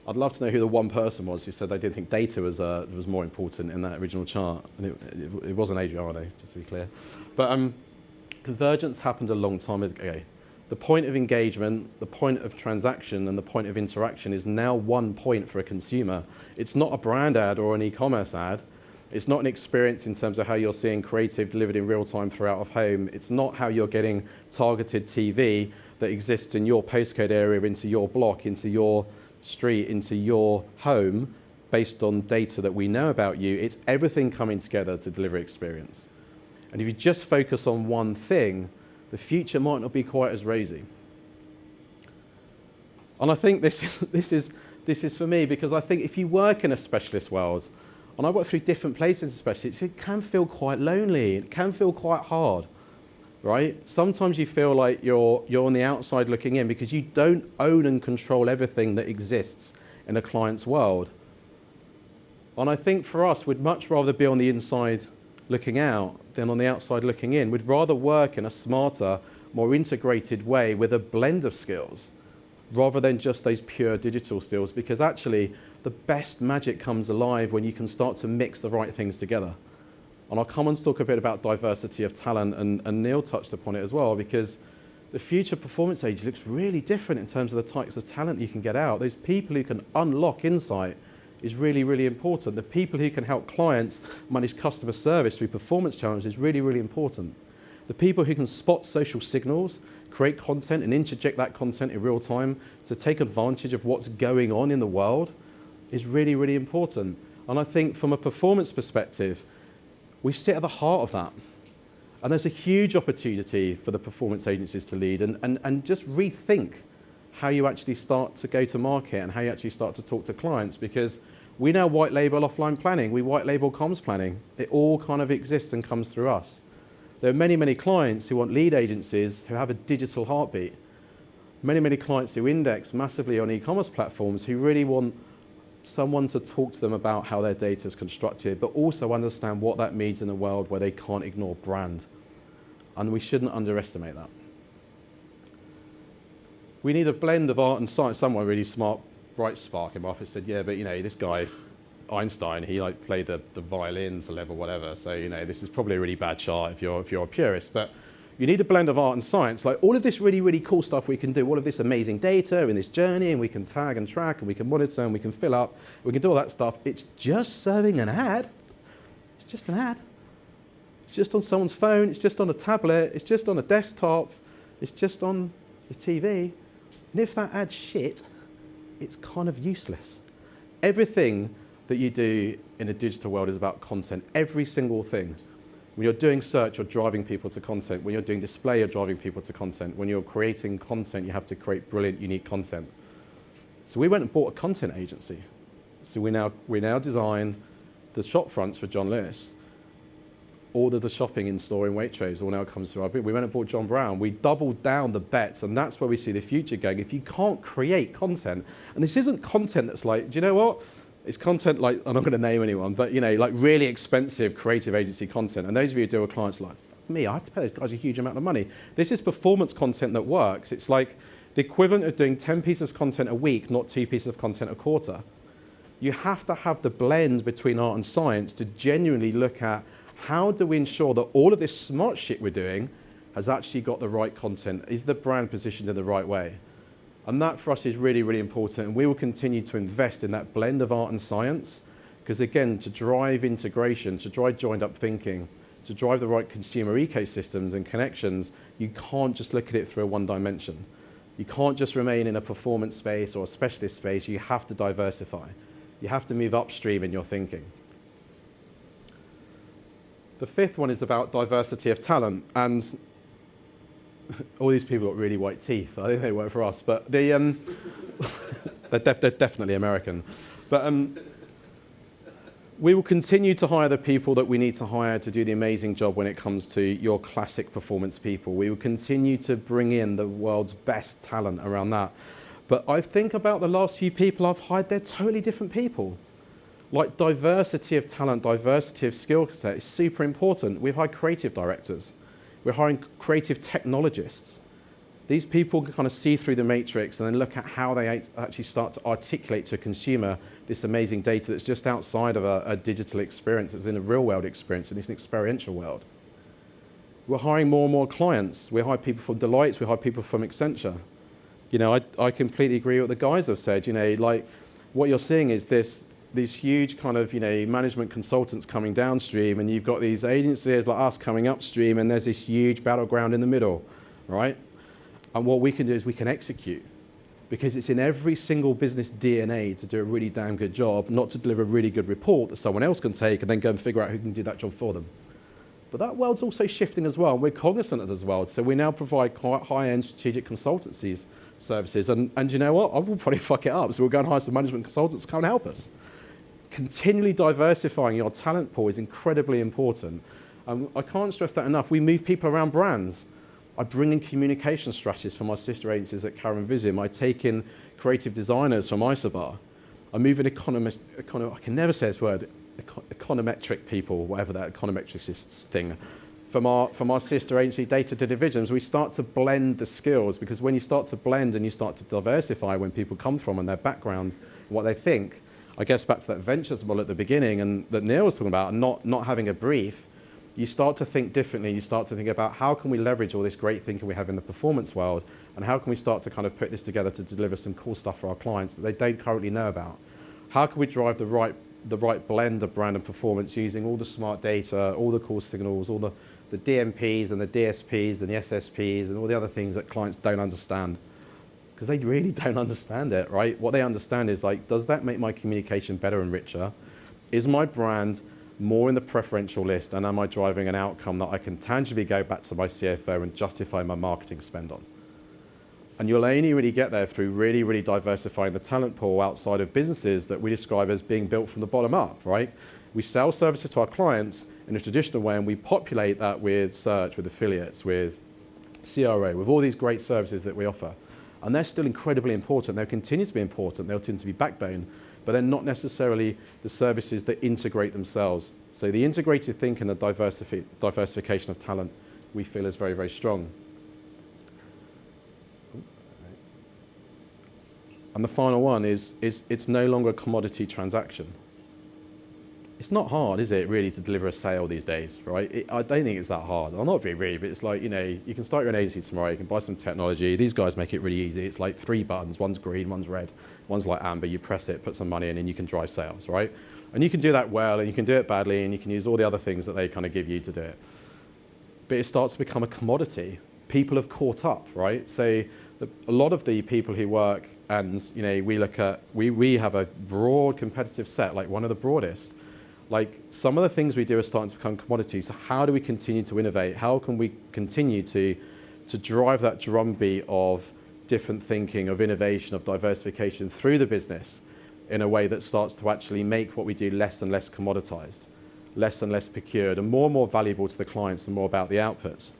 I'd love to know who the one person was who said they didn't think data was more important in that original chart. And it wasn't Adriano, just to be clear. But convergence happened a long time ago. The point of engagement, the point of transaction, and the point of interaction is now one point for a consumer. It's not a brand ad or an e-commerce ad. It's not an experience in terms of how you're seeing creative delivered in real time throughout of home. It's not how you're getting targeted TV that exists in your postcode area, into your block, into your street, into your home, based on data that we know about you. It's everything coming together to deliver experience. And if you just focus on one thing, the future might not be quite as rosy. And I think this is for me, because I think if you work in a specialist world, and I work through different places in specialists, it can feel quite lonely. It can feel quite hard, right? Sometimes you feel like you're on the outside looking in because you don't own and control everything that exists in a client's world. And I think for us, we'd much rather be on the inside looking out than on the outside looking in. We'd rather work in a smarter, more integrated way with a blend of skills rather than just those pure digital skills, because actually the best magic comes alive when you can start to mix the right things together. And I'll come and talk a bit about diversity of talent, and Neil touched upon it as well, because the future performance agency looks really different in terms of the types of talent you can get out. Those people who can unlock insight is really, really important. The people who can help clients manage customer service through performance challenges is really, really important. The people who can spot social signals, create content and interject that content in real time to take advantage of what's going on in the world is really, really important. And I think from a performance perspective, we sit at the heart of that. And there's a huge opportunity for the performance agencies to lead and just rethink how you actually start to go to market and how you actually start to talk to clients, because we now white label offline planning, we white label comms planning. It all kind of exists and comes through us. There are many, many clients who want lead agencies who have a digital heartbeat. Many, many clients who index massively on e-commerce platforms who really want someone to talk to them about how their data is constructed, but also understand what that means in a world where they can't ignore brand. And we shouldn't underestimate that. We need a blend of art and science. Someone really smart, bright spark in my office said, yeah, but you know, this guy, Einstein, he like played the violins or level whatever. So, you know, this is probably a really bad chart if you're a purist, but you need a blend of art and science. Like all of this really, really cool stuff we can do, all of this amazing data in this journey, and we can tag and track and we can monitor and we can fill up, we can do all that stuff. It's just serving an ad. It's just an ad. It's just on someone's phone. It's just on a tablet. It's just on a desktop. It's just on your TV. And if that ad's shit, it's kind of useless. Everything that you do in a digital world is about content. Every single thing. When you're doing search, you're driving people to content. When you're doing display, you're driving people to content. When you're creating content, you have to create brilliant, unique content. So we went and bought a content agency. So we now design the shop fronts for John Lewis. All of the shopping in store in Waitrose all now comes through our bid. We went and bought John Brown. We doubled down the bets, and that's where we see the future going. If you can't create content, and this isn't content that's like, do you know what? It's content like, I'm not going to name anyone, but like really expensive creative agency content. And those of you who deal with clients are like, fuck me, I have to pay those guys a huge amount of money. This is performance content that works. It's like the equivalent of doing 10 pieces of content a week, not 2 pieces of content a quarter. You have to have the blend between art and science to genuinely look at how do we ensure that all of this smart shit we're doing has actually got the right content? Is the brand positioned in the right way? And that for us is really, really important. And we will continue to invest in that blend of art and science. Because again, to drive integration, to drive joined up thinking, to drive the right consumer ecosystems and connections, you can't just look at it through one dimension. You can't just remain in a performance space or a specialist space. You have to diversify. You have to move upstream in your thinking. The fifth one is about diversity of talent. And all these people got really white teeth. I think they work for us, but they're definitely American. But we will continue to hire the people that we need to hire to do the amazing job when it comes to your classic performance people. We will continue to bring in the world's best talent around that. But I think about the last few people I've hired, they're totally different people. Like diversity of talent, diversity of skill set is super important. We've hired creative directors. We're hiring creative technologists. These people can kind of see through the matrix and then look at how they actually start to articulate to a consumer this amazing data that's just outside of a digital experience, it's in a real world experience, and it's an experiential world. We're hiring more and more clients. We hire people from Deloitte, we hire people from Accenture. I completely agree with what the guys have said. Like what you're seeing is these huge kind of, management consultants coming downstream, and you've got these agencies like us coming upstream, and there's this huge battleground in the middle, right? And what we can do is we can execute, because it's in every single business DNA to do a really damn good job, not to deliver a really good report that someone else can take and then go and figure out who can do that job for them. But that world's also shifting as well, and we're cognizant of this world. So we now provide quite high-end strategic consultancies services, and you know what? I will probably fuck it up, so we'll go and hire some management consultants to come and help us. Continually diversifying your talent pool is incredibly important. I can't stress that enough. We move people around brands. I bring in communication strategists from our sister agencies at Karen Vizim. I take in creative designers from Isobar. I move in I can never say this word, econometric people, whatever that econometricists thing. From our sister agency Data to Divisions, we start to blend the skills, because when you start to blend and you start to diversify when people come from and their backgrounds, what they think, I guess back to that ventures model at the beginning and that Neil was talking about, and not having a brief, you start to think differently. You start to think about how can we leverage all this great thinking we have in the performance world, and how can we start to kind of put this together to deliver some cool stuff for our clients that they don't currently know about. How can we drive the right blend of brand and performance using all the smart data, all the cool signals, all the DMPs and the DSPs and the SSPs and all the other things that clients don't understand. Because they really don't understand it, right? What they understand is like, does that make my communication better and richer? Is my brand more in the preferential list, and am I driving an outcome that I can tangibly go back to my CFO and justify my marketing spend on? And you'll only really get there through really, really diversifying the talent pool outside of businesses that we describe as being built from the bottom up, right? We sell services to our clients in a traditional way, and we populate that with search, with affiliates, with CRO, with all these great services that we offer. And they're still incredibly important. They'll continue to be important. They'll tend to be backbone, but they're not necessarily the services that integrate themselves. So the integrated thinking, the diversification of talent, we feel is very, very strong. And the final one is it's no longer a commodity transaction. It's not hard, is it, really, to deliver a sale these days, right? I don't think it's that hard. I'm not being really, but it's like, you can start your own agency tomorrow, you can buy some technology. These guys make it really easy. It's like 3 buttons, one's green, one's red, one's like amber. You press it, put some money in, and you can drive sales, right? And you can do that well, and you can do it badly, and you can use all the other things that they kind of give you to do it. But it starts to become a commodity. People have caught up, right? So a lot of the people who work And we look at we have a broad competitive set, like one of the broadest. Like some of the things we do are starting to become commodities. So how do we continue to innovate? How can we continue to drive that drumbeat of different thinking, of innovation, of diversification through the business in a way that starts to actually make what we do less and less commoditized, less and less procured, and more valuable to the clients and more about the outputs?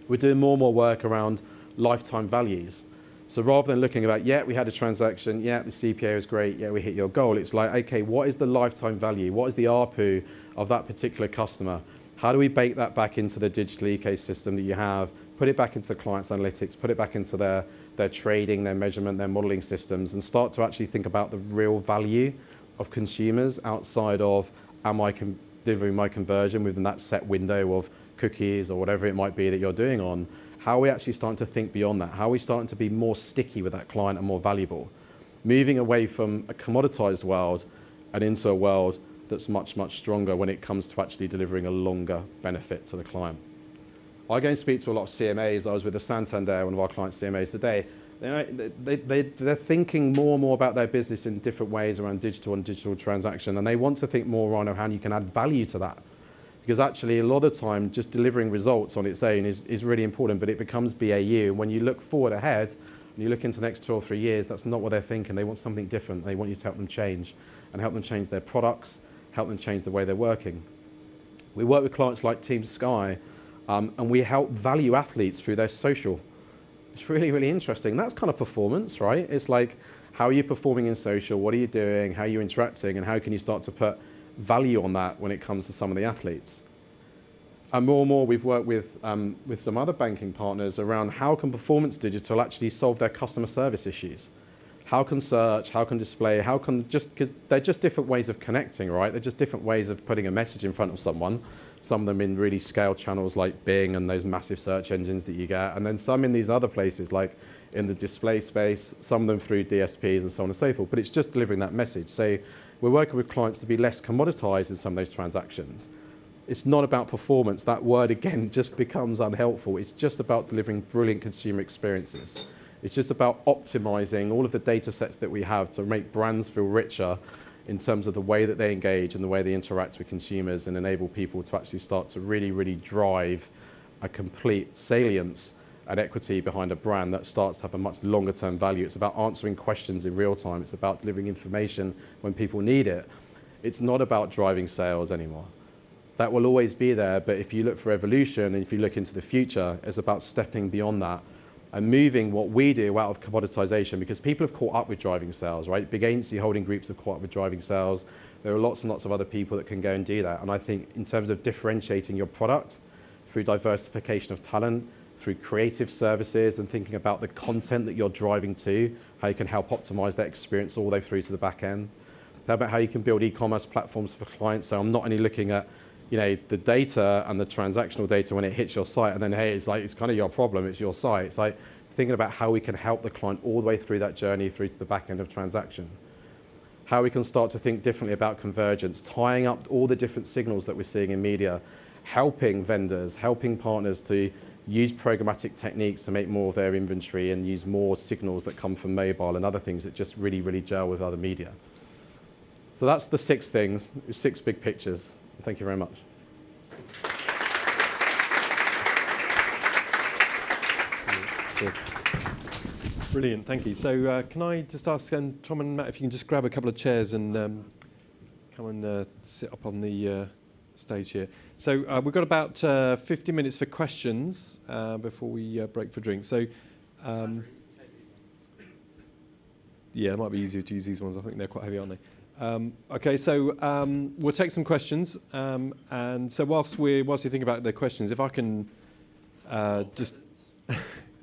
We're doing more and more work around lifetime values. So rather than looking about, yeah, we had a transaction, yeah, the CPA was great, yeah, we hit your goal, it's like, okay, what is the lifetime value? What is the ARPU of that particular customer? How do we bake that back into the digital ecosystem that you have, put it back into the client's analytics, put it back into their trading, their measurement, their modeling systems, and start to actually think about the real value of consumers outside of, am I delivering my conversion within that set window of cookies or whatever it might be that you're doing on? How are we actually starting to think beyond that? How are we starting to be more sticky with that client and more valuable? Moving away from a commoditized world and into a world that's much, much stronger when it comes to actually delivering a longer benefit to the client. I go and speak to a lot of CMAs. I was with the Santander, one of our clients' CMAs today. They're thinking more and more about their business in different ways around digital and digital transaction, and they want to think more around how you can add value to that. Because actually, a lot of the time, just delivering results on its own is really important, but it becomes BAU. And when you look forward ahead, and you look into the next 2 or 3 years, that's not what they're thinking. They want something different. They want you to help them change, and help them change their products, help them change the way they're working. We work with clients like Team Sky, and we help value athletes through their social. It's really, really interesting. That's kind of performance, right? It's like, how are you performing in social? What are you doing? How are you interacting? And how can you start to put value on that when it comes to some of the athletes? And more, we've worked with some other banking partners around how can performance digital actually solve their customer service issues? How can search, how can display, how can because they're just different ways of connecting, right? They're just different ways of putting a message in front of someone. Some of them in really scaled channels like Bing and those massive search engines that you get. And then some in these other places like in the display space, some of them through DSPs and so on and so forth. But it's just delivering that message. So we're working with clients to be less commoditized in some of those transactions. It's not about performance. That word, again, just becomes unhelpful. It's just about delivering brilliant consumer experiences. It's just about optimizing all of the data sets that we have to make brands feel richer in terms of the way that they engage and the way they interact with consumers, and enable people to actually start to really, really drive a complete salience and equity behind a brand that starts to have a much longer term value. It's about answering questions in real time. It's about delivering information when people need it. It's not about driving sales anymore. That will always be there, but if you look for evolution and if you look into the future, it's about stepping beyond that and moving what we do out of commoditization, because people have caught up with driving sales, right? Big agency holding groups have caught up with driving sales. There are lots and lots of other people that can go and do that. And I think in terms of differentiating your product through diversification of talent, through creative services, and thinking about the content that you're driving to, how you can help optimize that experience all the way through to the back end. How about how you can build e-commerce platforms for clients? So I'm not only looking at the data and the transactional data when it hits your site, and then, hey, it's kind of your problem, it's your site. It's like thinking about how we can help the client all the way through that journey through to the back end of transaction. How we can start to think differently about convergence, tying up all the different signals that we're seeing in media, helping vendors, helping partners to use programmatic techniques to make more of their inventory and use more signals that come from mobile and other things that just really, really gel with other media. So that's the 6 things, 6 big pictures. Thank you very much. Cheers. Brilliant, thank you. So can I just ask Tom and Matt if you can just grab a couple of chairs and come and sit up on the stage here. So we've got about 50 minutes for questions before we break for drinks. So yeah, it might be easier to use these ones. I think they're quite heavy, aren't they? Okay, so we'll take some questions, and so whilst you think about the questions, if I can just...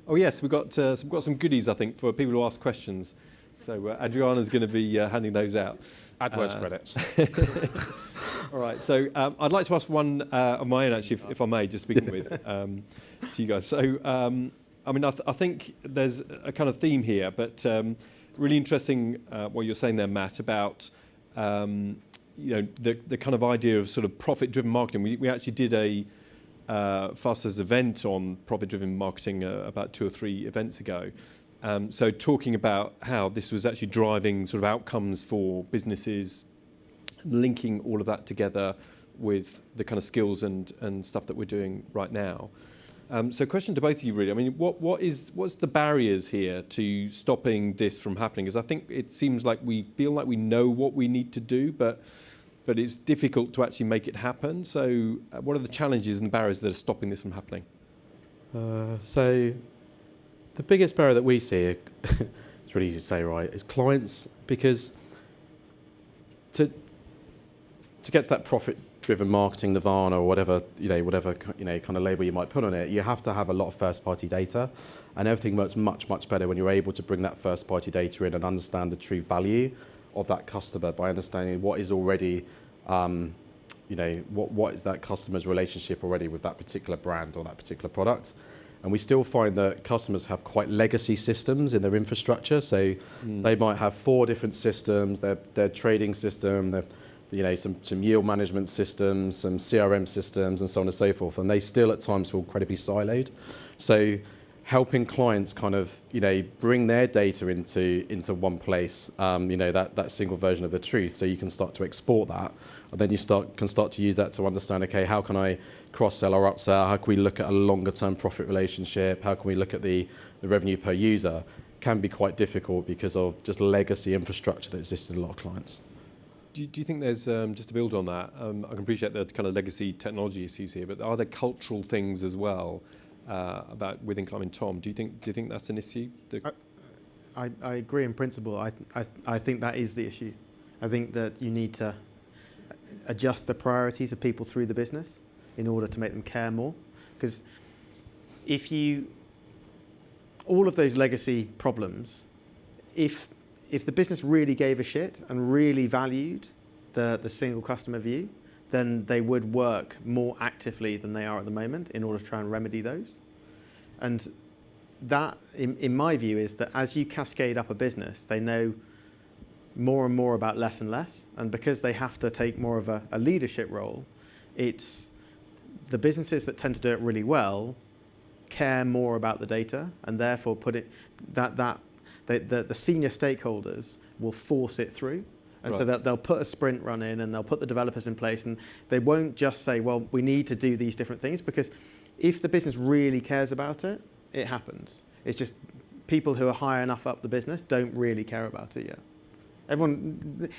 Oh yes, we've got some goodies, I think, for people who ask questions. So Adriana's going to be handing those out. AdWords credits. All right, so I'd like to ask one of my own, actually, if I may, just speaking with to you guys. So, I mean, I think there's a kind of theme here, but really interesting what you're saying there, Matt, about the kind of idea of sort of profit-driven marketing. We actually did a Firestarters event on profit-driven marketing about 2 or 3 events ago, So talking about how this was actually driving sort of outcomes for businesses, linking all of that together with the kind of skills and stuff that we're doing right now. So question to both of you really, I mean, what's the barriers here to stopping this from happening? Because I think it seems like we feel like we know what we need to do, but it's difficult to actually make it happen. So what are the challenges and barriers that are stopping this from happening? So the biggest barrier that we see, it's really easy to say, right, is clients, because to get to that profit-driven marketing nirvana or whatever kind of label you might put on it, you have to have a lot of first-party data, and everything works much better when you're able to bring that first-party data in and understand the true value of that customer by understanding what is already, what is that customer's relationship already with that particular brand or that particular product. And we still find that customers have quite legacy systems in their infrastructure. So they might have 4 different systems, their trading system, some yield management systems, some CRM systems, and so on and so forth. And they still at times feel incredibly siloed. So helping clients kind of, bring their data into one place, that single version of the truth, so you can start to export that. And then you can start to use that to understand, okay, how can I cross-sell or upsell? How can we look at a longer-term profit relationship? How can we look at the revenue per user? Can be quite difficult because of just legacy infrastructure that exists in a lot of clients. Do you think there's, just to build on that, I can appreciate the kind of legacy technology issues here, but are there cultural things as well about within climbing? Tom, do you think that's an issue? I agree in principle. I think that is the issue. I think that you need to adjust the priorities of people through the business in order to make them care more. Because all of those legacy problems, if the business really gave a shit and really valued the single customer view, then they would work more actively than they are at the moment in order to try and remedy those. And that, in my view, is that as you cascade up a business, they know more and more about less and less. And because they have to take more of a leadership role, it's the businesses that tend to do it really well care more about the data, and therefore the senior stakeholders will force it through. And so they'll put a sprint run in and they'll put the developers in place, and they won't just say, well, we need to do these different things, because if the business really cares about it, it happens. It's just people who are high enough up the business don't really care about it yet.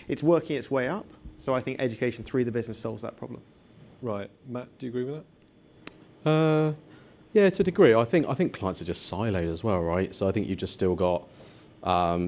It's working its way up, so I think education through the business solves that problem. Right. Matt, do you agree with that? Yeah, to a degree. I think clients are just siloed as well, right? So I think you've just still got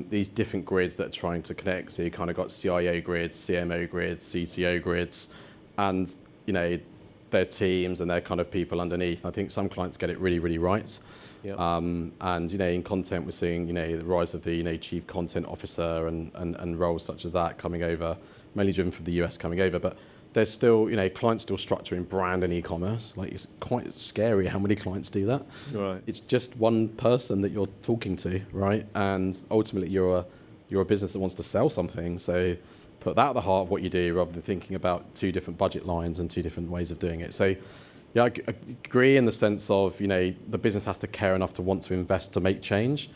these different grids that are trying to connect. So you kind of got CIO grids, CMO grids, CTO grids, and their teams and their kind of people underneath. I think some clients get it really, really right. Yep. And in content, we're seeing the rise of the chief content officer and roles such as that coming over, mainly driven from the US coming over. But there's still clients still structuring brand and e-commerce. Like, it's quite scary how many clients do that. Right. It's just one person that you're talking to, right? And ultimately, you're a business that wants to sell something. So put that at the heart of what you do, rather than thinking about 2 different budget lines and 2 different ways of doing it. So yeah, I agree in the sense of the business has to care enough to want to invest to make change,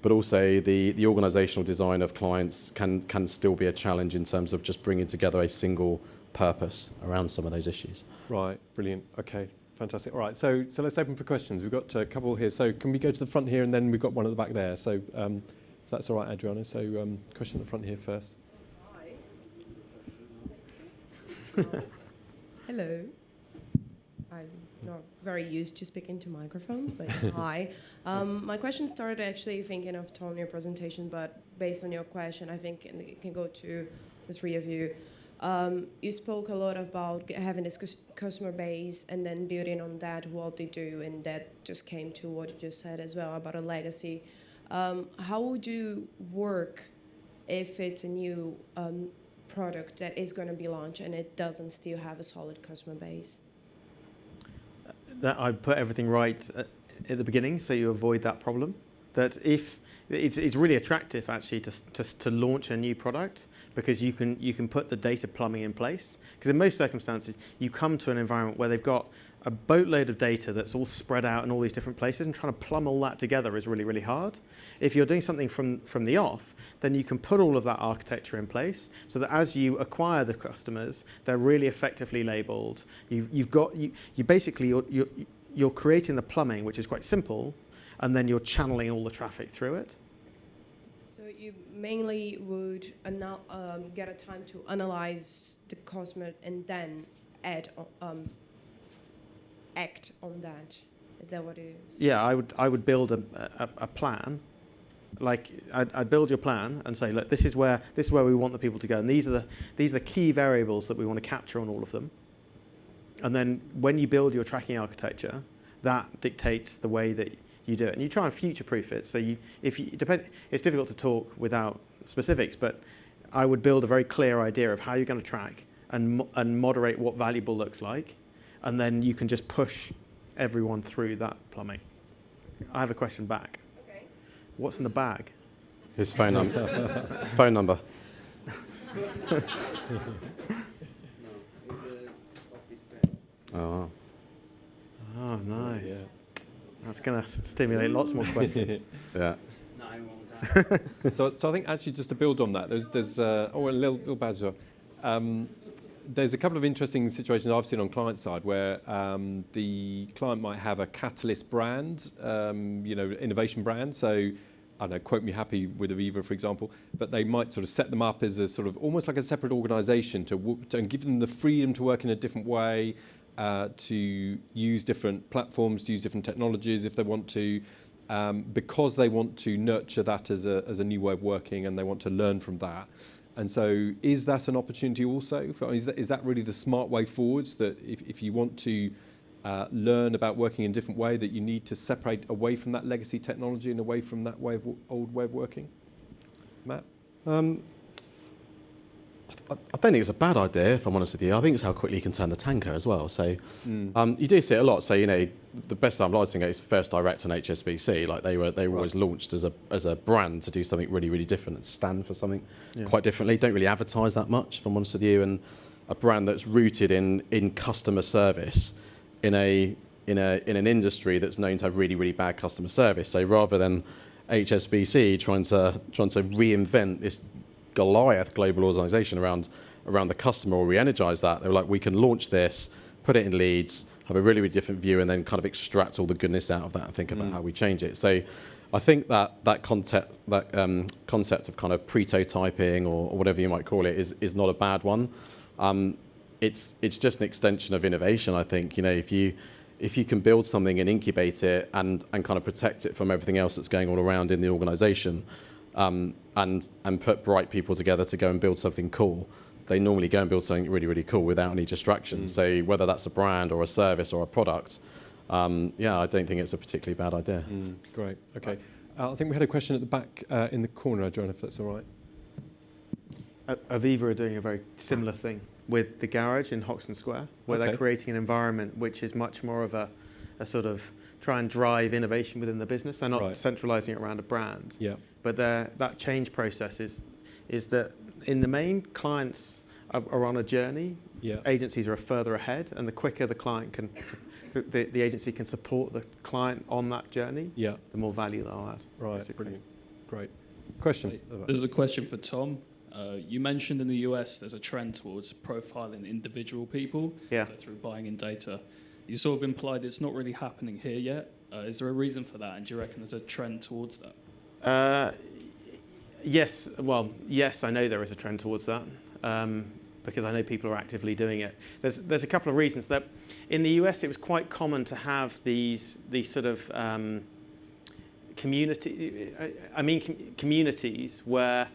but also the organizational design of clients can still be a challenge in terms of just bringing together a single purpose around some of those issues. Right, brilliant. Okay, fantastic. All right, so let's open for questions. We've got a couple here. So can we go to the front here, and then we've got one at the back there. So if that's all right, Adriana. So question at the front here first. Hi. Hello. I'm not very used to speaking to microphones, but hi. My question started actually thinking of Tom, your presentation, but based on your question, I think it can go to the 3 of you. You spoke a lot about having this customer base and then building on that what they do, and that just came to what you just said as well about a legacy. How would you work if it's a new product that is going to be launched and it doesn't still have a solid customer base? That I'd put everything right at the beginning, so you avoid that problem. that if it's really attractive actually to launch a new product, because you can put the data plumbing in place. Because in most circumstances, you come to an environment where they've got a boatload of data that's all spread out in all these different places, and trying to plumb all that together is really, really hard. If you're doing something from the off, then you can put all of that architecture in place so that as you acquire the customers, they're really effectively labeled. You're creating the plumbing, which is quite simple, and then you're channeling all the traffic through it. So you mainly would get a time to analyze the customer and then act on that. Is that what it is? Yeah, I would build a plan. Like I'd build your plan and say, look, this is where we want the people to go, and these are the key variables that we want to capture on all of them. And then when you build your tracking architecture, that dictates the way that you do it, and you try and future-proof it. So it's difficult to talk without specifics, but I would build a very clear idea of how you're going to track and moderate what valuable looks like, and then you can just push everyone through that plumbing. I have a question back. Okay. What's in the bag? His phone number. His phone number. Oh. Oh, nice. Yeah. That's going to stimulate lots more questions. Yeah. So I think actually just to build on that, there's a little bad as well. There's a couple of interesting situations I've seen on client side where the client might have a catalyst brand, innovation brand. So I don't know, quote me happy with Aviva, for example, but they might sort of set them up as a sort of almost like a separate organisation and give them the freedom to work in a different way, to use different platforms, to use different technologies if they want to, because they want to nurture that as a new way of working, and they want to learn from that. And so is that an opportunity also? Is that really the smart way forwards, that if you want to learn about working in a different way, that you need to separate away from that legacy technology and away from that old way of working? Matt? I don't think it's a bad idea, if I'm honest with you. I think it's how quickly you can turn the tanker as well. So you do see it a lot. So, the best example I was thinking is Firestarters and HSBC. Like they were always launched as a brand to do something really, really different and stand for something quite differently. Don't really advertise that much, if I'm honest with you. And a brand that's rooted in customer service in an industry that's known to have really, really bad customer service. So rather than HSBC trying to reinvent this Goliath global organisation around the customer or re-energise that, they were like, we can launch this, put it in Leeds, have a really, really different view, and then kind of extract all the goodness out of that and think about how we change it. So I think that concept of kind of prototyping or whatever you might call it is not a bad one. It's just an extension of innovation, I think. If you can build something and incubate it and kind of protect it from everything else that's going on around in the organisation, and put bright people together to go and build something cool, they normally go and build something really, really cool without any distractions. So whether that's a brand or a service or a product, I don't think it's a particularly bad idea. Great. Okay. I think we had a question at the back in the corner, Joanna, if that's all right. Aviva are doing a very similar thing with the garage in Hoxton Square, where they're creating an environment which is much more of a sort of try and drive innovation within the business. They're not centralising it around a brand. Yeah. But that change process is that in the main, clients are on a journey. Yeah. Agencies are further ahead, and the quicker the client the agency can support the client on that journey, the more value they'll add. Right. Basically. Brilliant. Great. Question. This is a question for Tom. You mentioned in the US there's a trend towards profiling individual people so through buying in data. You sort of implied it's not really happening here yet. Is there a reason for that, and do you reckon there's a trend towards that? Yes. Well, yes, I know there is a trend towards that because I know people are actively doing it. There's a couple of reasons. That in the US it was quite common to have these sort of communities where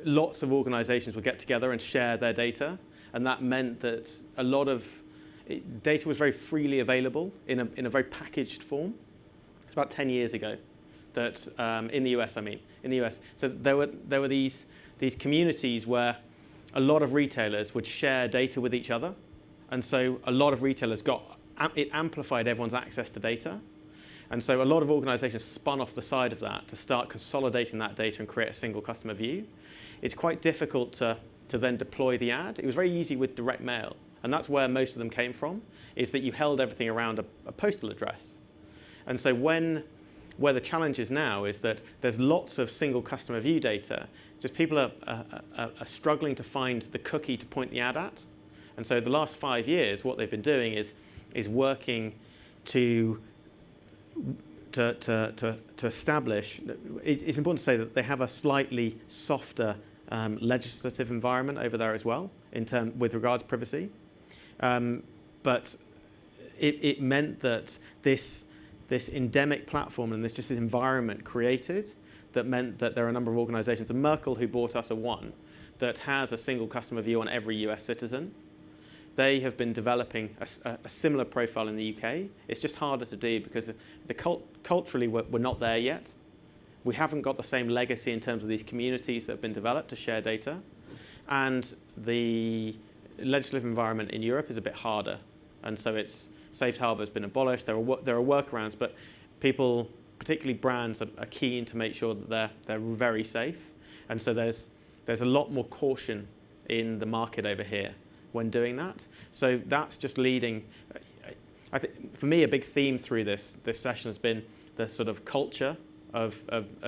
lots of organisations would get together and share their data, and that meant that a lot of data was very freely available in a very packaged form. It's about 10 years ago that in the US, so there were these communities where a lot of retailers would share data with each other, and so a lot of retailers it amplified everyone's access to data. And so a lot of organizations spun off the side of that to start consolidating that data and create a single customer view. It's quite difficult to then deploy the ad. It was very easy with direct mail. And that's where most of them came from, is that you held everything around a postal address. And so where the challenge is now is that there's lots of single customer view data, just people are struggling to find the cookie to point the ad at. And so the last 5 years, what they've been doing is working to establish, it's important to say that they have a slightly softer legislative environment over there as well, with regards to privacy. But it meant that this endemic platform and this environment created that meant that there are a number of organizations, and Merkle, who bought us, are one, that has a single customer view on every US citizen. They have been developing a similar profile in the UK. It's just harder to do because culturally we're not there yet. We haven't got the same legacy in terms of these communities that have been developed to share data. And the legislative environment in Europe is a bit harder. And so Safe Harbor has been abolished. There are workarounds, but people, particularly brands, are keen to make sure that they're very safe. And so there's a lot more caution in the market over here when doing that. So that's just leading. I think for me, a big theme through this session has been the sort of culture of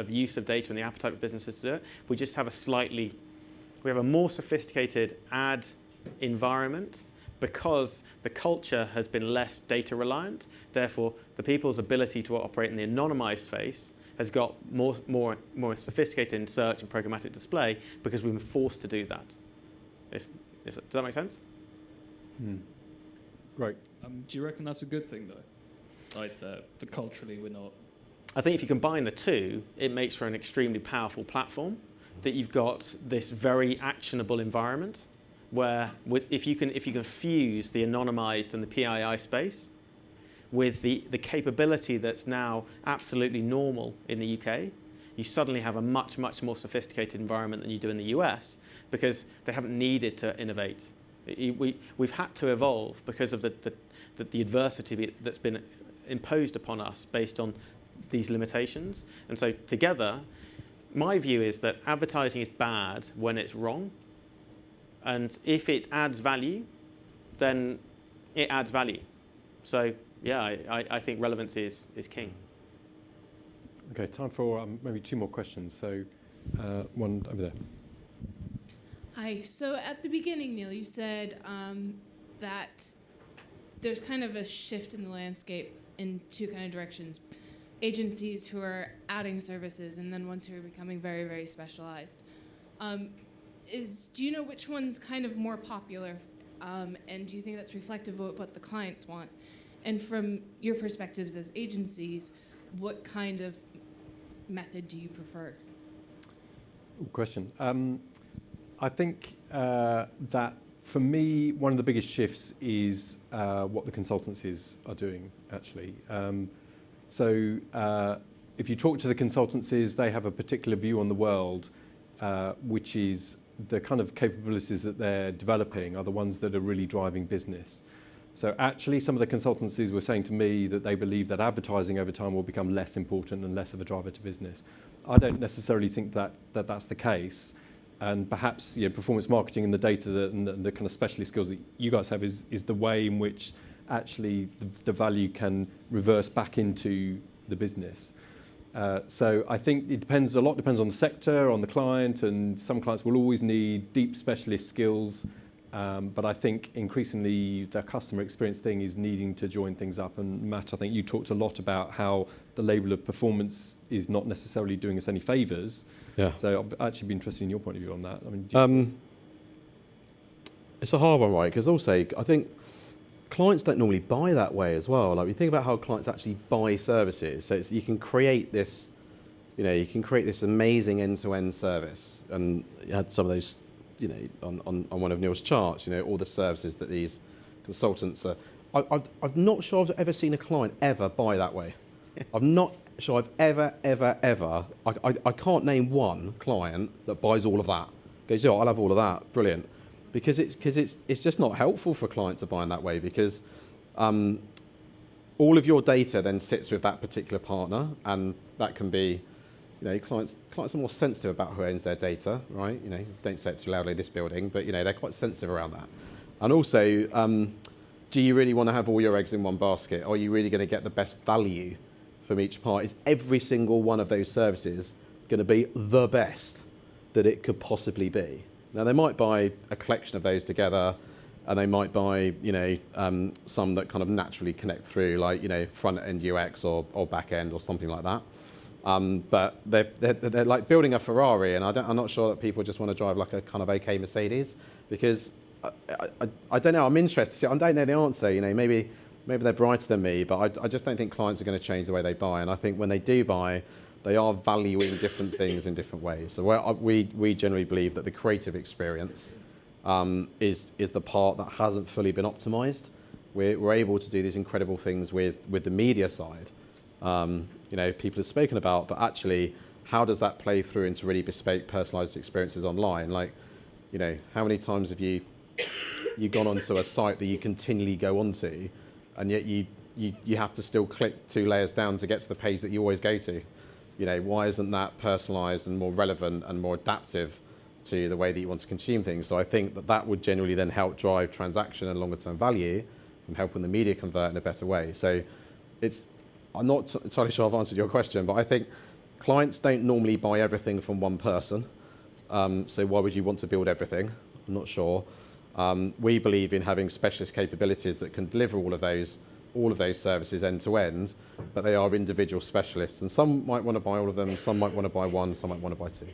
use of data and the appetite for businesses to do it. We just have we have a more sophisticated ad environment because the culture has been less data reliant. Therefore, the people's ability to operate in the anonymized space has got more sophisticated in search and programmatic display because we've been forced to do that. Does that make sense? Right. Do you reckon that's a good thing, though? Like the culturally we're not... I think if you combine the two, it makes for an extremely powerful platform, that you've got this very actionable environment where if you can fuse the anonymized and the PII space with the capability that's now absolutely normal in the UK, you suddenly have a much, much more sophisticated environment than you do in the US because they haven't needed to innovate. We've had to evolve because of the adversity that's been imposed upon us based on these limitations. And so together, my view is that advertising is bad when it's wrong. And if it adds value, then it adds value. So yeah, I think relevance is king. Okay, time for maybe 2 more questions. So one over there. Hi. So at the beginning, Neil, you said that there's kind of a shift in the landscape in 2 kind of directions. Agencies who are adding services and then ones who are becoming very, very specialized. Do you know which one's kind of more popular? And do you think that's reflective of what the clients want? And from your perspectives as agencies, what kind of method do you prefer? Good question. I think that for me, one of the biggest shifts is what the consultancies are doing, actually. So if you talk to the consultancies, they have a particular view on the world, which is the kind of capabilities that they're developing are the ones that are really driving business. So actually, some of the consultancies were saying to me that they believe that advertising over time will become less important and less of a driver to business. I don't necessarily think that that's the case. And perhaps performance marketing and the data and the kind of specialist skills that you guys have is the way in which actually the value can reverse back into the business. So I think it depends on the sector, on the client, and some clients will always need deep specialist skills. But I think increasingly the customer experience thing is needing to join things up. And Matt, I think you talked a lot about how the label of performance is not necessarily doing us any favours. Yeah. So I'd actually be interested in your point of view on that. I mean, it's a hard one, right? Because also I think clients don't normally buy that way as well. Like, you think about how clients actually buy services. So you can create this, amazing end-to-end service. And you had some of those, on one of Neil's charts, all the services that these consultants are. I'm not sure I've ever seen a client ever buy that way. I'm not sure I've ever. I can't name one client that buys all of that. Goes, I'll have all of that. Brilliant. Because it's just not helpful for clients to buy in that way, because all of your data then sits with that particular partner, and that can be, clients are more sensitive about who owns their data, right? Don't say it too loudly in this building, but they're quite sensitive around that. And also, do you really want to have all your eggs in one basket? Are you really going to get the best value from each part? Is every single one of those services going to be the best that it could possibly be? Now, they might buy a collection of those together, and they might buy, some that kind of naturally connect through, like, front-end UX or back-end or something like that. But they're like building a Ferrari, and I'm not sure that people just want to drive like a kind of okay Mercedes, because I don't know. I'm interested. I don't know the answer. Maybe they're brighter than me, but I just don't think clients are going to change the way they buy. And I think when they do buy, they are valuing different things in different ways. So we generally believe that the creative experience is the part that hasn't fully been optimized. We're able to do these incredible things with the media side. People have spoken about, but actually, how does that play through into really bespoke, personalized experiences online? Like, how many times have you gone onto a site that you continually go onto, and yet you have to still click 2 layers down to get to the page that you always go to? Why isn't that personalized and more relevant and more adaptive to the way that you want to consume things? So I think that would generally then help drive transaction and longer term value and helping the media convert in a better way. So I'm not entirely sure I've answered your question, but I think clients don't normally buy everything from one person. So why would you want to build everything? I'm not sure. We believe in having specialist capabilities that can deliver all of those services end to end, but they are individual specialists. And some might want to buy all of them, some might want to buy one, some might want to buy 2. So.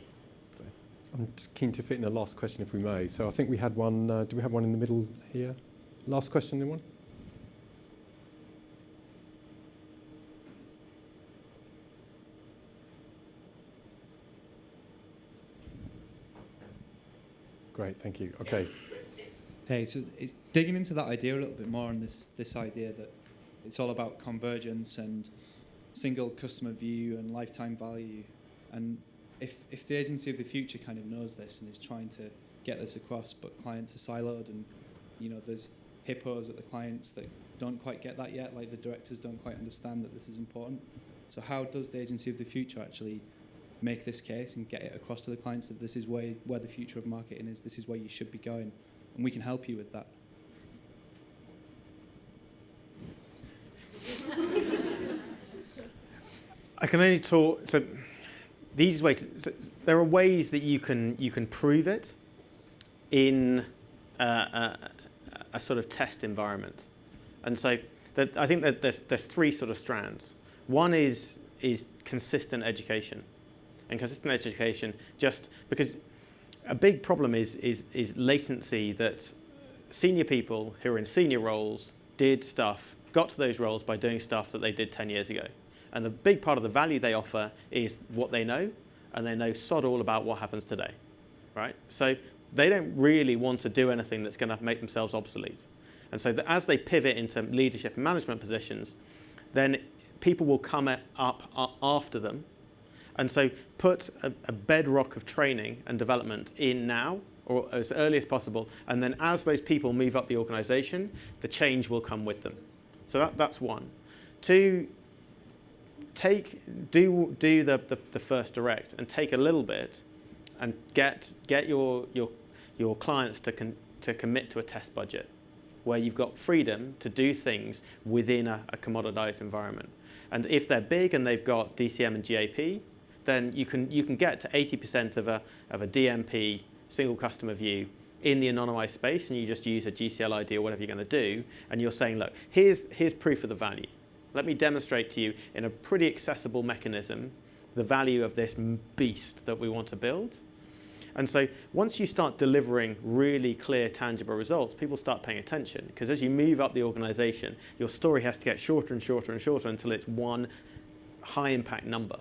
I'm just keen to fit in a last question if we may. So I think we had one, do we have one in the middle here? Last question, anyone? Great, thank you. Okay. Hey, so it's digging into that idea a little bit more, and this idea that it's all about convergence and single customer view and lifetime value. And if the agency of the future kind of knows this and is trying to get this across, but clients are siloed, and there's hippos at the clients that don't quite get that yet, like the directors don't quite understand that this is important. So how does the agency of the future actually make this case and get it across to the clients that this is where the future of marketing is, this is where you should be going, and we can help you with that? I can only talk. So these ways. So there are ways that you can prove it in a sort of test environment, and so I think that there's 3 sort of strands. One is consistent education, and consistent education just because a big problem is latency, that senior people who are in senior roles got to those roles by doing stuff that they did 10 years ago. And the big part of the value they offer is what they know, and they know sod all about what happens today, right? So they don't really want to do anything that's going to make themselves obsolete. And so as they pivot into leadership and management positions, then people will come up after them. And so put a bedrock of training and development in now, or as early as possible, and then as those people move up the organization, the change will come with them. So that's 1. 2, do the first direct and take a little bit and get your clients to commit to a test budget where you've got freedom to do things within a commoditized environment. And if they're big and they've got DCM and GAP, then you can get to 80% of a DMP, single customer view, in the anonymized space, and you just use a GCL ID or whatever you're going to do, and you're saying, look, here's proof of the value. Let me demonstrate to you in a pretty accessible mechanism the value of this beast that we want to build. And so once you start delivering really clear, tangible results, people start paying attention, because as you move up the organization, your story has to get shorter and shorter and shorter until it's one high impact number.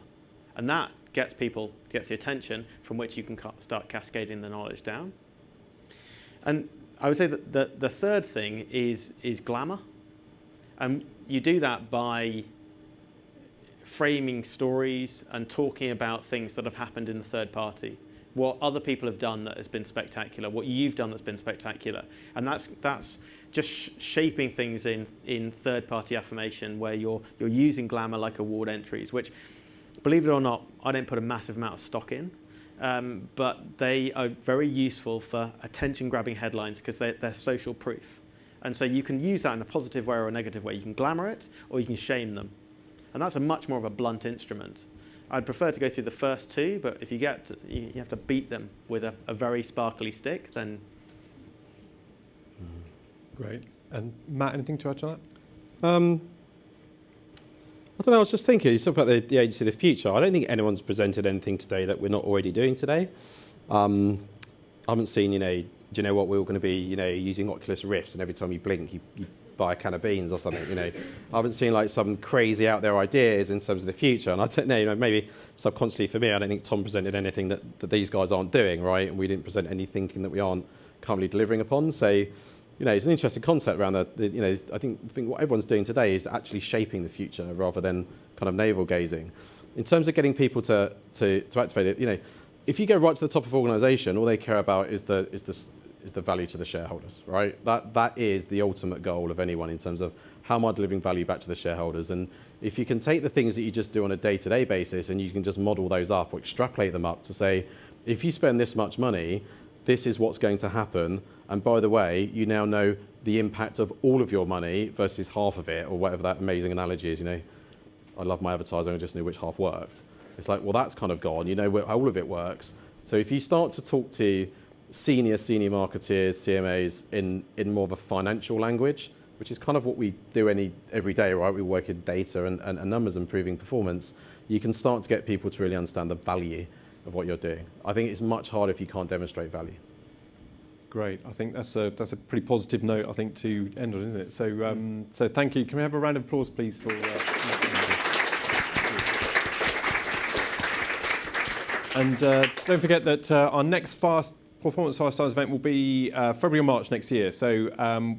And that gets the attention from which you can start cascading the knowledge down. And I would say that the third thing is glamour. And you do that by framing stories and talking about things that have happened in the third party. what other people have done that has been spectacular, what you've done that's been spectacular. And that's just shaping things in third-party affirmation, where you're using glamour like award entries, which, believe it or not, I don't put a massive amount of stock in. But they are very useful for attention-grabbing headlines because they're social proof. And so you can use that in a positive way or a negative way. You can glamour it or you can shame them. And that's a much more of a blunt instrument. I'd prefer to go through the first two, but if you have to beat them with a very sparkly stick, then... Great. And Matt, anything to add to that? I don't know, I was just thinking, you talk about the agency of the future. I don't think anyone's presented anything today that we're not already doing today. I haven't seen, do you know what, we're all going to be, using Oculus Rifts, and every time you blink, you buy a can of beans or something, I haven't seen like some crazy out there ideas in terms of the future. And I don't know, maybe subconsciously for me, I don't think Tom presented anything that these guys aren't doing, right? And we didn't present any thinking that we aren't currently delivering upon. So, it's an interesting concept around that. I think what everyone's doing today is actually shaping the future rather than kind of navel gazing. In terms of getting people to activate it, if you go right to the top of organisation, all they care about is the value to the shareholders, right? That is the ultimate goal of anyone in terms of how am I delivering value back to the shareholders. And if you can take the things that you just do on a day-to-day basis and you can just model those up or extrapolate them up to say, if you spend this much money, this is what's going to happen. And by the way, you now know the impact of all of your money versus half of it, or whatever that amazing analogy is. I love my advertising, I just knew which half worked. It's like, well, that's kind of gone. You know where all of it works. So if you start to talk to senior marketeers, CMAs in more of a financial language, which is kind of what we do every day, right? We work in data and numbers, improving performance. You can start to get people to really understand the value of what you're doing. I think it's much harder if you can't demonstrate value. Great. I think that's a pretty positive note, I think, to end on, isn't it? So so thank you. Can we have a round of applause, please, for and don't forget that our next Performance Firestarters event will be February or March next year. So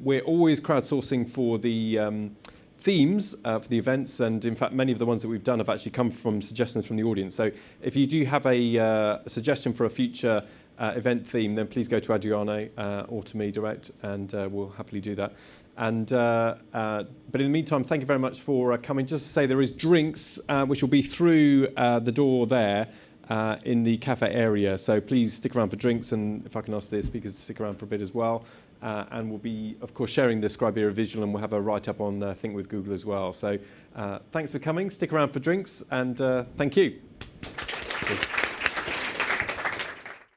we're always crowdsourcing for the themes for the events, and in fact many of the ones that we've done have actually come from suggestions from the audience. So if you do have a suggestion for a future event theme, then please go to Joanna or to me direct, and we'll happily do that. And but in the meantime, thank you very much for coming. Just to say, there is drinks which will be through the door there in the cafe area, so please stick around for drinks, and if I can ask the speakers to stick around for a bit as well. And we'll be, of course, sharing the Scriberia visual, and we'll have a write-up on Think with Google as well. So thanks for coming. Stick around for drinks, and thank you. Cheers.